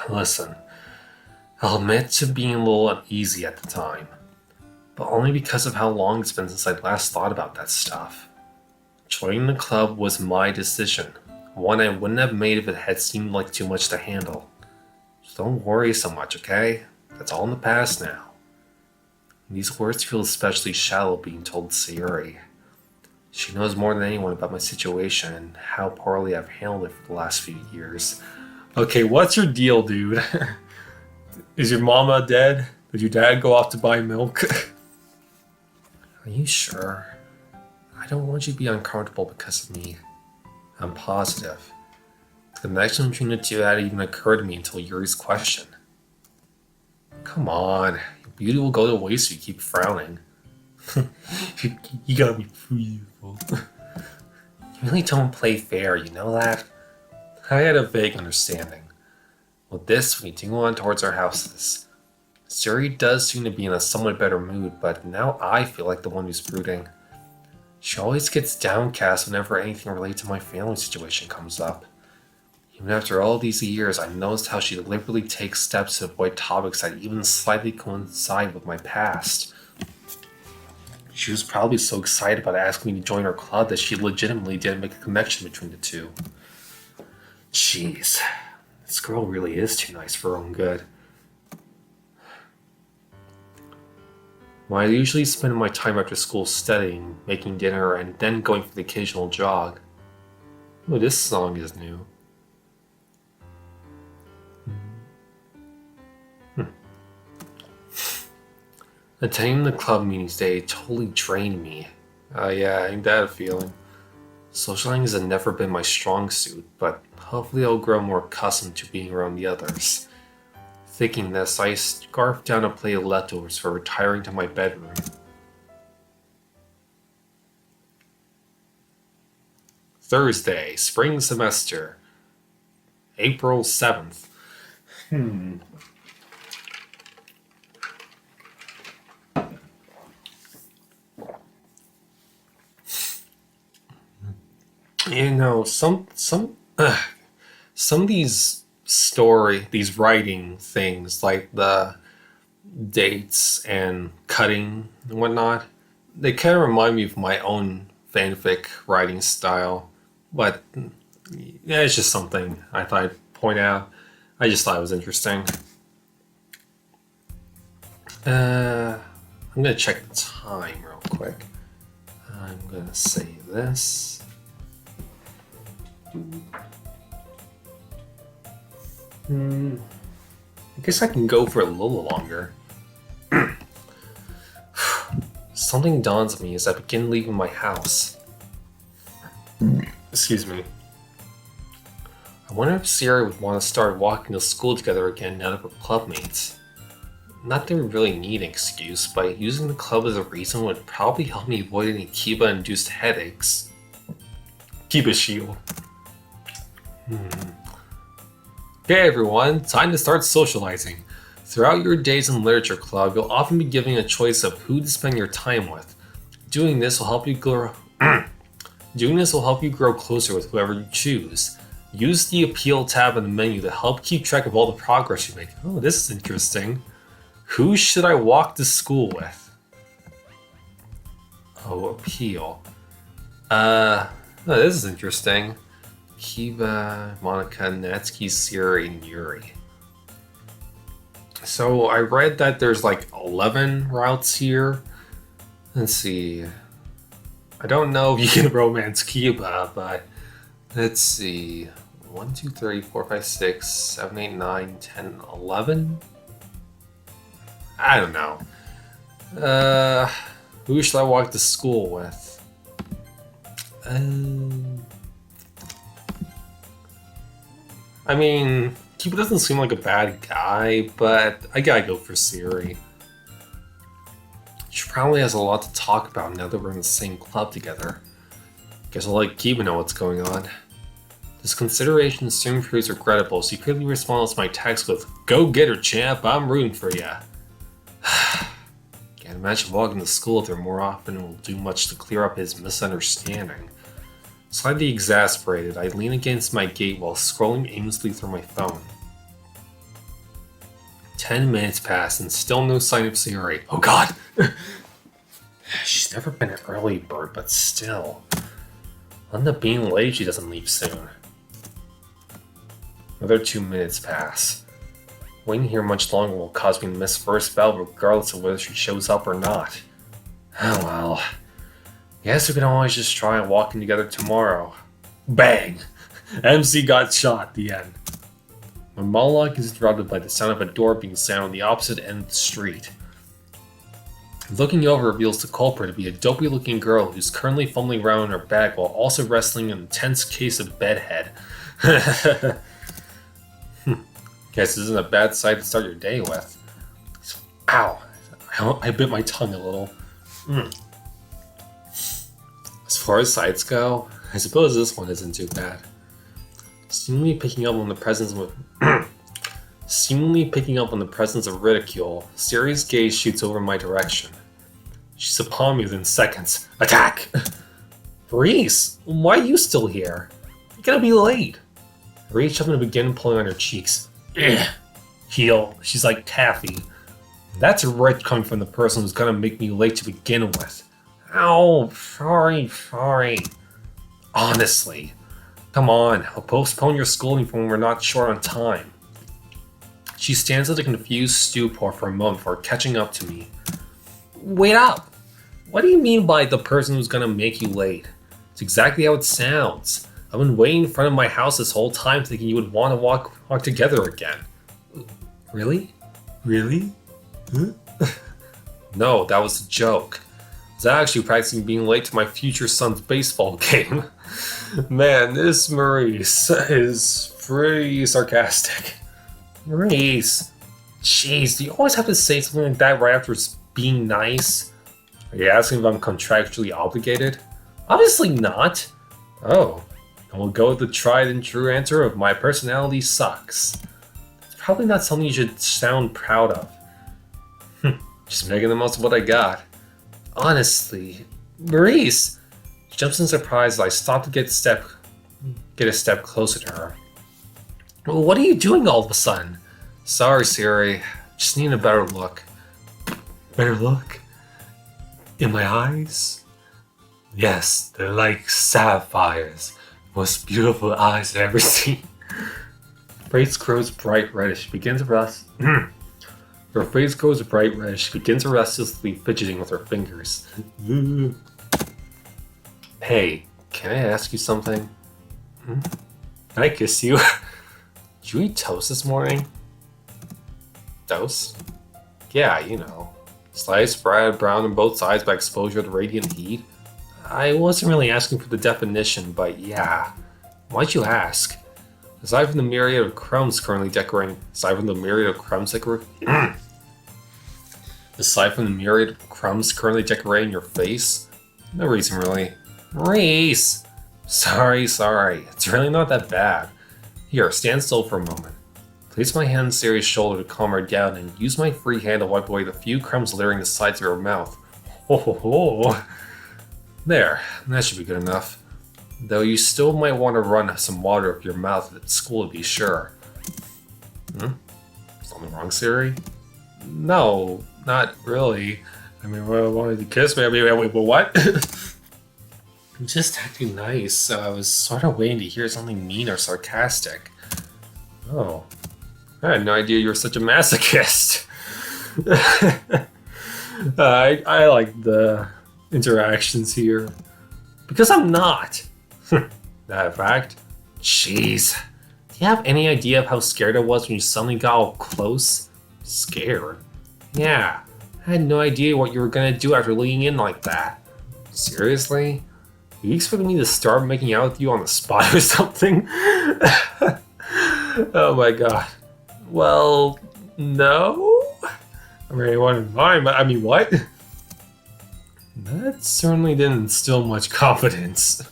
Listen, I'll admit to being a little uneasy at the time, but only because of how long it's been since I last thought about that stuff. Joining the club was my decision, one I wouldn't have made if it had seemed like too much to handle. So don't worry so much, okay? That's all in the past now. These words feel especially shallow being told to Sayuri. She knows more than anyone about my situation and how poorly I've handled it for the last few years. Okay, what's your deal, dude? Is your mama dead? Did your dad go off to buy milk? Are you sure? I don't want you to be uncomfortable because of me. I'm positive. The connection between the two hadn't even occurred to me until Yuri's question. Come on, your beauty will go to waste if you keep frowning. You gotta be beautiful. You really don't play fair, you know that? I had a vague understanding. With this, we continue on towards our houses. Suri does seem to be in a somewhat better mood, but now I feel like the one who's brooding. She always gets downcast whenever anything related to my family situation comes up. Even after all these years, I noticed how she deliberately takes steps to avoid topics that even slightly coincide with my past. She was probably so excited about asking me to join her club that she legitimately didn't make a connection between the two. Jeez, this girl really is too nice for her own good. While I usually spend my time after school studying, making dinner, and then going for the occasional jog. Oh, this song is new. Attending the club meetings day totally drained me. Yeah, ain't that a feeling? Socializing has never been my strong suit, but hopefully I'll grow more accustomed to being around the others. Thinking this, I scarfed down a plate of leftovers for retiring to my bedroom. Thursday, spring semester, April 7th. You know, some of these writing things, like the dates and cutting and whatnot, they kind of remind me of my own fanfic writing style. But yeah, it's just something I thought I'd point out. I just thought it was interesting. I'm gonna check the time real quick. I'm gonna say this. I guess I can go for a little longer. Something dawns on me as I begin leaving my house. Excuse me. I wonder if Sierra would want to start walking to school together again now that we're clubmates. Not that we really need an excuse, but using the club as a reason would probably help me avoid any Kiba-induced headaches. Kiba shield. Okay everyone, time to start socializing. Throughout your days in literature club, you'll often be given a choice of who to spend your time with. Doing this will help you grow closer with whoever you choose. Use the appeal tab in the menu to help keep track of all the progress you make. Oh, this is interesting. Who should I walk to school with? Oh, appeal. Oh, this is interesting. Kiba, Monica, Natsuki, Siri, and Yuri. So I read that there's like 11 routes here. Let's see. I don't know if you can romance Kiba, but let's see. 1, 2, 3, 4, 5, 6, 7, 8, 9, 10, 11? I don't know. Who should I walk to school with? I mean, Kiba doesn't seem like a bad guy, but I gotta go for Siri. She probably has a lot to talk about now that we're in the same club together. Guess I'll let Kiba know what's going on. This consideration soon proves regrettable, so he quickly responds to my text with, "Go get her, champ, I'm rooting for ya." Can't imagine walking to school with her more often will do much to clear up his misunderstanding. Slightly exasperated, I lean against my gate while scrolling aimlessly through my phone. 10 minutes pass and still no sign of Siri. Oh god! She's never been an early bird, but still. On the being late, she doesn't leave soon. Another 2 minutes pass. Waiting here much longer will cause me to miss first bell regardless of whether she shows up or not. Oh well. Guess we can always just try and walk in together tomorrow. Bang! MC got shot, the end. My monologue is interrupted by the sound of a door being slammed on the opposite end of the street. Looking over reveals the culprit to be a dopey-looking girl who's currently fumbling around in her bag while also wrestling an intense case of bedhead. Guess this isn't a bad sight to start your day with. Ow! I bit my tongue a little. As far as sights go, I suppose this one isn't too bad. Seemingly picking up on the presence of ridicule, Siri's gaze shoots over my direction. She's upon me within seconds. Attack! Reese, why are you still here? You're gonna be late. I reach up and begin pulling on her cheeks. Heel. She's like taffy. That's right coming from the person who's gonna make me late to begin with. Ow, sorry. Honestly. Come on, I'll postpone your schooling for when we're not short on time. She stands at a confused stupor for a moment before catching up to me. Wait up! What do you mean by the person who's gonna make you late? It's exactly how it sounds. I've been waiting in front of my house this whole time thinking you would want to walk together again. Really? Huh? No, that was a joke. I was actually practicing being late to my future son's baseball game. Man, this Maurice is pretty sarcastic. Maurice, jeez, do you always have to say something like that right after being nice? Are you asking if I'm contractually obligated? Obviously not. Oh, and we'll go with the tried and true answer of my personality sucks. It's probably not something you should sound proud of. Just making the most of what I got. Honestly, Maurice! She jumps in surprise as I stop to get a step closer to her. Well, what are you doing all of a sudden? Sorry, Siri. Just need a better look. Better look? In my eyes? Yes, they're like sapphires. Most beautiful eyes I've ever seen. Her face grows bright reddish, begins to rest. Her face grows bright reddish, begins restlessly fidgeting with her fingers. Hey, can I ask you something? Can I kiss you? Did you eat toast this morning? Toast? Yeah, you know. Sliced bread, browned on both sides by exposure to radiant heat. I wasn't really asking for the definition, but yeah. Why'd you ask? Aside from the myriad of crumbs currently decorating your face, no reason really. Reese! Sorry. It's really not that bad. Here, stand still for a moment. Place my hand on Siri's shoulder to calm her down and use my free hand to wipe away the few crumbs littering the sides of her mouth. Ho. There, that should be good enough. Though you still might want to run some water up your mouth at school to be sure. Something wrong, Siri? No, not really. I mean, I wanted to kiss me. I mean, wait, but what? I'm just acting nice, so I was sort of waiting to hear something mean or sarcastic. Oh. I had no idea you were such a masochist. I like the interactions here. Because I'm not. That fact? Jeez. Do you have any idea of how scared I was when you suddenly got all close? Scared? Yeah, I had no idea what you were gonna do after leaning in like that. Seriously? You expected me to start making out with you on the spot or something? Oh my god. Well, no? I mean, I wouldn't mind, but I mean, what? That certainly didn't instill much confidence.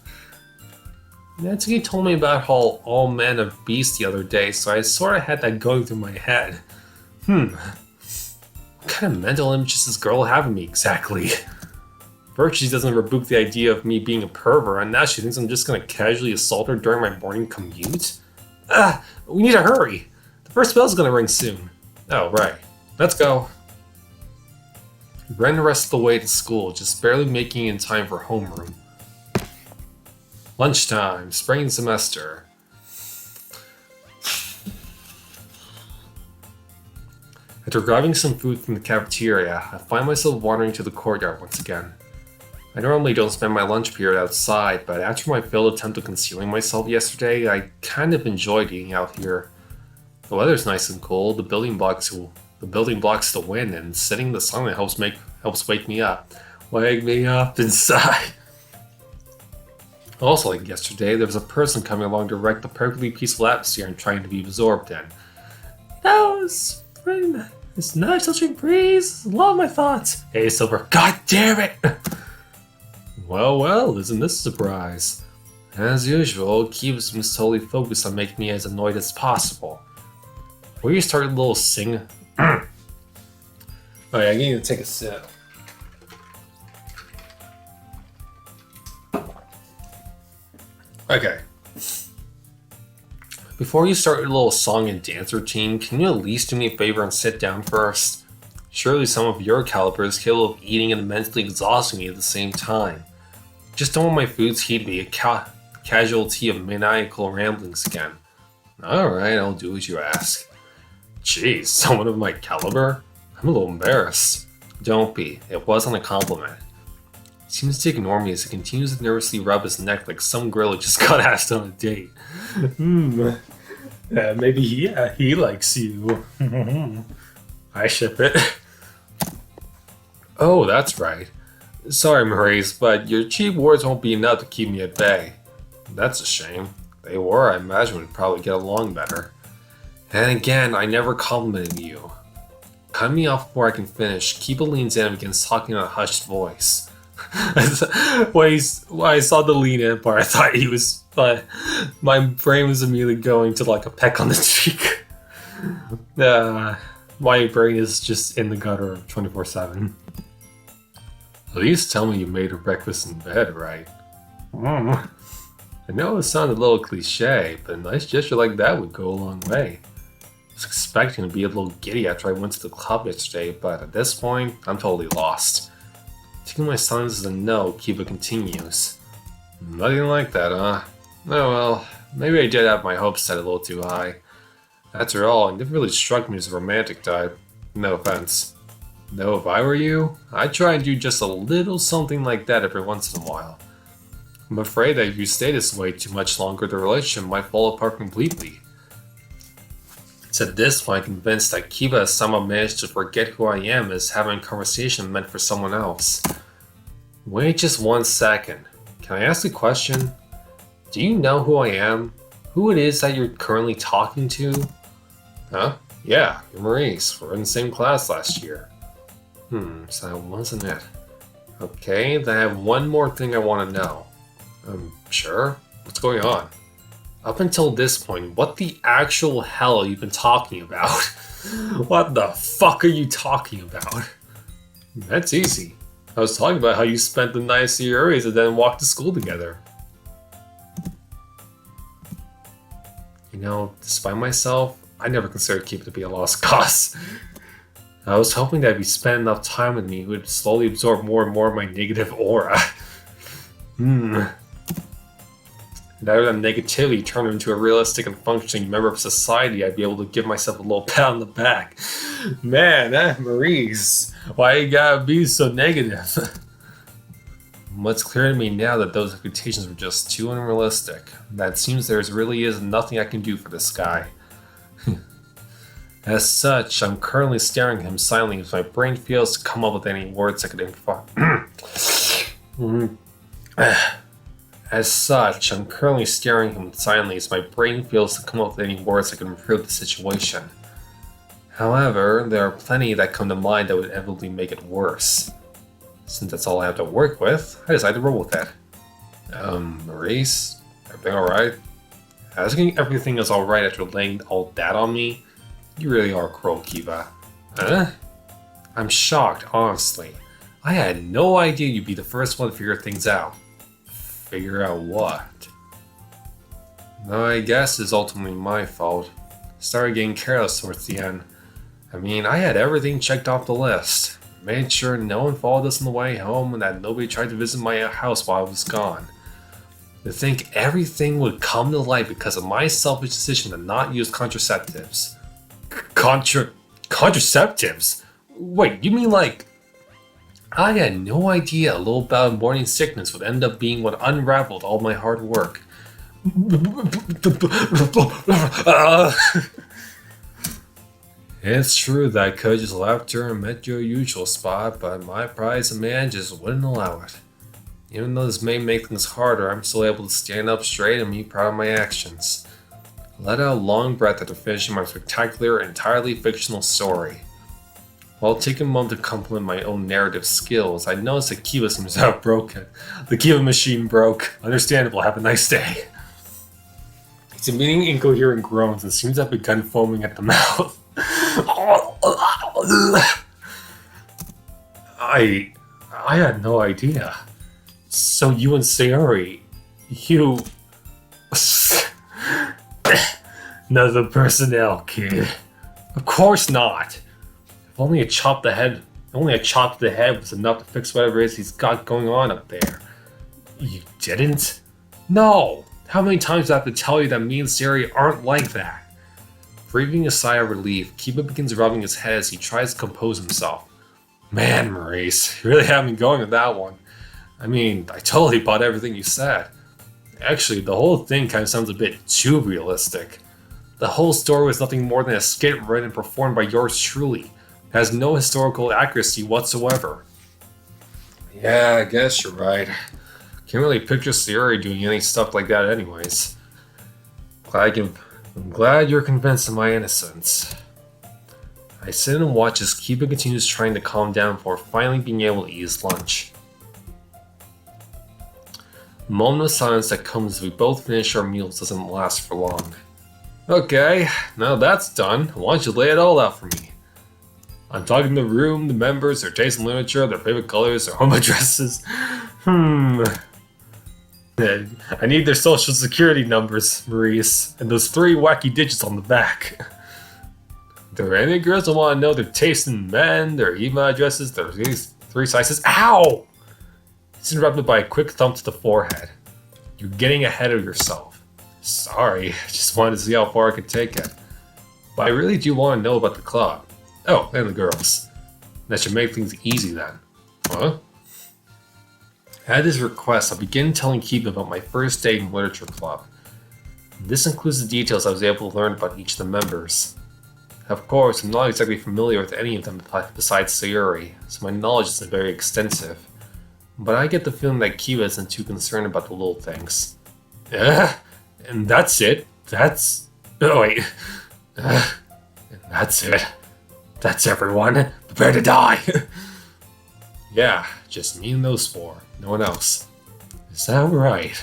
Natsuki told me about how all men are beasts the other day, so I sort of had that going through my head. What kind of mental image does this girl have of me exactly? First, she doesn't rebuke the idea of me being a pervert, and now she thinks I'm just gonna casually assault her during my morning commute? We need to hurry! The first bell's gonna ring soon. Oh, right. Let's go. We ran the rest of the way to school, just barely making it in time for homeroom. Lunchtime, spring semester. After grabbing some food from the cafeteria, I find myself wandering to the courtyard once again. I normally don't spend my lunch period outside, but after my failed attempt at concealing myself yesterday, I kind of enjoyed eating out here. The weather's nice and cool, the building blocks the wind, and sitting in the sunlight helps wake me up. Wake me up inside. Also, like yesterday, there was a person coming along to wreck the perfectly peaceful atmosphere I'm trying to be absorbed in. That was this nice touching breeze, a lot of my thoughts. Hey, Silver, god damn it! Well, isn't this a surprise? As usual, Kiba seems totally focused on making me as annoyed as possible. Will you start a little sing? Alright, I need to take a sip. Okay. Before you start your little song and dance routine, can you at least do me a favor and sit down first? Surely some of your caliber is capable of eating and mentally exhausting me at the same time. Just don't want my food's heat to be a casualty of maniacal ramblings again. Alright, I'll do as you ask. Jeez, someone of my caliber? I'm a little embarrassed. Don't be, it wasn't a compliment. He seems to ignore me as he continues to nervously rub his neck like some girl who just got asked on a date. Maybe he likes you. I ship it. Oh, that's right. Sorry, Maurice, but your cheap words won't be enough to keep me at bay. That's a shame. They were, I imagine we'd probably get along better. And again, I never complimented you. Cut me off before I can finish. Kiba leans in and begins talking in a hushed voice. When I saw the lean in part, I thought he was, but my brain was immediately going to like a peck on the cheek. My brain is just in the gutter 24/7. At least tell me you made her breakfast in bed, right? I know it sounded a little cliche, but a nice gesture like that would go a long way. I was expecting to be a little giddy after I went to the club yesterday, but at this point, I'm totally lost. Taking my silence as a no, Kiba continues. Nothing like that, huh? Oh well, maybe I did have my hopes set a little too high. After all, it never really struck me as a romantic type. No offense. Though if I were you, I'd try and do just a little something like that every once in a while. I'm afraid that if you stay this way too much longer, the relationship might fall apart completely. It's at this point I'm convinced that Kiba has somehow managed to forget who I am as having a conversation meant for someone else. Wait just 1 second. Can I ask a question? Do you know who I am? Who it is that you're currently talking to? Huh? Yeah, you're Maurice. We're in the same class last year. So that wasn't it. Okay, then I have one more thing I want to know. Sure? What's going on? Up until this point, what the actual hell have you been talking about? What the fuck are you talking about? That's easy. I was talking about how you spent the night at Sayuri's and then walked to school together. You know, despite myself, I never considered Kiba to be a lost cause. I was hoping that if you spent enough time with me, you would slowly absorb more and more of my negative aura. And rather than negativity turn into a realistic and functioning member of society, I'd be able to give myself a little pat on the back. Man, Maurice, why you gotta be so negative? What's clear to me now that those expectations were just too unrealistic. That it seems there really is nothing I can do for this guy. As such, I'm currently staring at him silently as my brain fails to come up with any words I could improve the situation. However, there are plenty that come to mind that would inevitably make it worse. Since that's all I have to work with, I decided to roll with it. Maurice? Everything alright? Asking everything is alright after laying all that on me? You really are cruel, Kiva. Huh? I'm shocked, honestly. I had no idea you'd be the first one to figure things out. Figure out what? No, I guess it's ultimately my fault. Started getting careless towards the end. I mean, I had everything checked off the list. Made sure no one followed us on the way home and that nobody tried to visit my house while I was gone. To think everything would come to light because of my selfish decision to not use contraceptives. Contraceptives? Wait, you mean like... I had no idea a little bout of morning sickness would end up being what unraveled all my hard work. It's true that I could just left her and met your usual spot, but my pride as a man just wouldn't allow it. Even though this may make things harder, I'm still able to stand up straight and be proud of my actions. I let out a long breath after finishing my spectacular, entirely fictional story. While taking a moment to compliment my own narrative skills, I noticed that Kiva seems to have broken. The Kiva machine broke. Understandable, have a nice day. He's emitting incoherent groans and seems to have begun foaming at the mouth. I had no idea. So you and Sayori, you... Another personnel kid. Of course not. If only a chop to the head was enough to fix whatever it is he's got going on up there. You didn't? No! How many times do I have to tell you that me and Sayori aren't like that? Breathing a sigh of relief, Kiba begins rubbing his head as he tries to compose himself. Man, Maurice, you really had me going with that one. I mean, I totally bought everything you said. Actually, the whole thing kind of sounds a bit too realistic. The whole story was nothing more than a skit written and performed by yours truly. It has no historical accuracy whatsoever. Yeah, I guess you're right. Can't really picture Sayori doing any stuff like that anyways. I'm glad you're convinced of my innocence. I sit and watch as Kiba continues trying to calm down before finally being able to eat his lunch. The moment of silence that comes as we both finish our meals doesn't last for long. Okay, now that's done, why don't you lay it all out for me? I'm talking the room, the members, their taste in literature, their favorite colors, their home addresses. I need their social security numbers, Maurice, and those 3 wacky digits on the back. There are any girls that want to know their taste in men, their email addresses, their 3 sizes. Ow! He's interrupted by a quick thump to the forehead. You're getting ahead of yourself. Sorry, just wanted to see how far I could take it. But I really do want to know about the club. Oh, and the girls. That should make things easy then. Huh? At his request, I'll begin telling Kiba about my first day in Literature Club. This includes the details I was able to learn about each of the members. Of course, I'm not exactly familiar with any of them besides Sayori, so my knowledge isn't very extensive. But I get the feeling that Kiba isn't too concerned about the little things. And that's it? Oh wait. And that's it? That's everyone? Prepare to die! Yeah, just me and those 4. No one else. Is that right?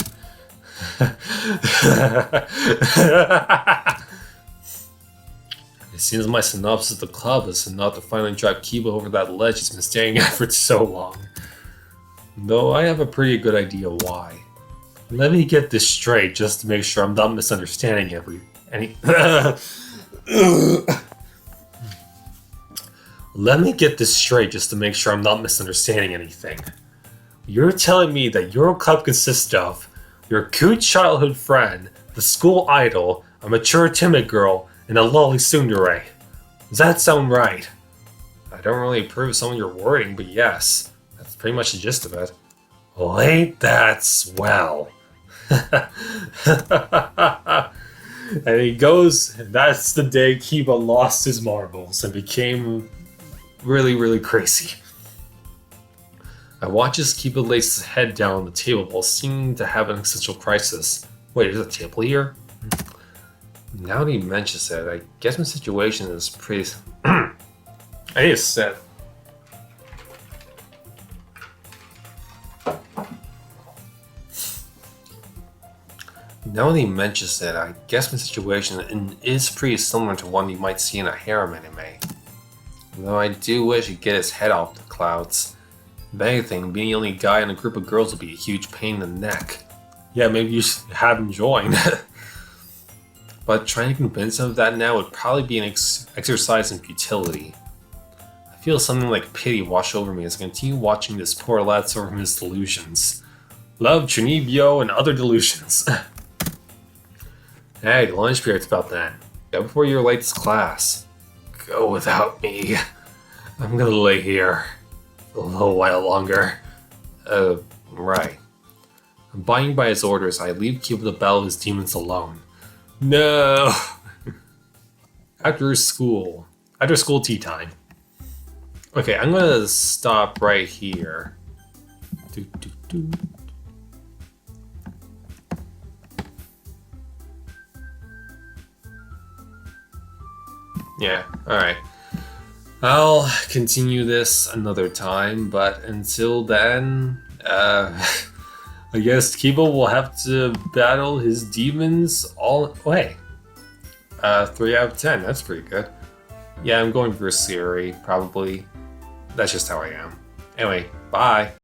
It seems my synopsis of the club is enough to finally drive Kiba over that ledge he's been staring at for so long. Though I have a pretty good idea why. Let me get this straight just to make sure I'm not misunderstanding Let me get this straight just to make sure I'm not misunderstanding anything. You're telling me that your club consists of your cute childhood friend, the school idol, a mature timid girl, and a lolly tsundere. Does that sound right? I don't really approve of some of your wording, but yes, that's pretty much the gist of it. Well, ain't that swell? And he goes, and that's the day Kiba lost his marbles and became really, really crazy. I watch as Kiba lays his head down on the table while seeming to have an existential crisis. Wait, there's a table here? Now that he mentions it, I guess my situation is pretty... I need to sit. Now that he mentions it, I guess my situation is pretty similar to one you might see in a harem anime. Though I do wish he'd get his head off the clouds. If anything, being the only guy in a group of girls would be a huge pain in the neck. Yeah, maybe you should have him join. But trying to convince him of that now would probably be an exercise in futility. I feel something like pity wash over me as I continue watching this poor lad suffer from his delusions. Love, Chunibyo, and other delusions. Hey, the lunch period's about then. Go before your latest class. Go without me. I'm gonna lay here a little while longer. Right. Abiding by his orders, I leave Kiba to battle his demons alone. No! After school tea time. Okay, I'm gonna stop right here. Yeah, alright. I'll continue this another time, but until then, I guess Kiba will have to battle his demons all... Oh, hey. 3 out of 10, that's pretty good. Yeah, I'm going for Siri, probably. That's just how I am. Anyway, bye!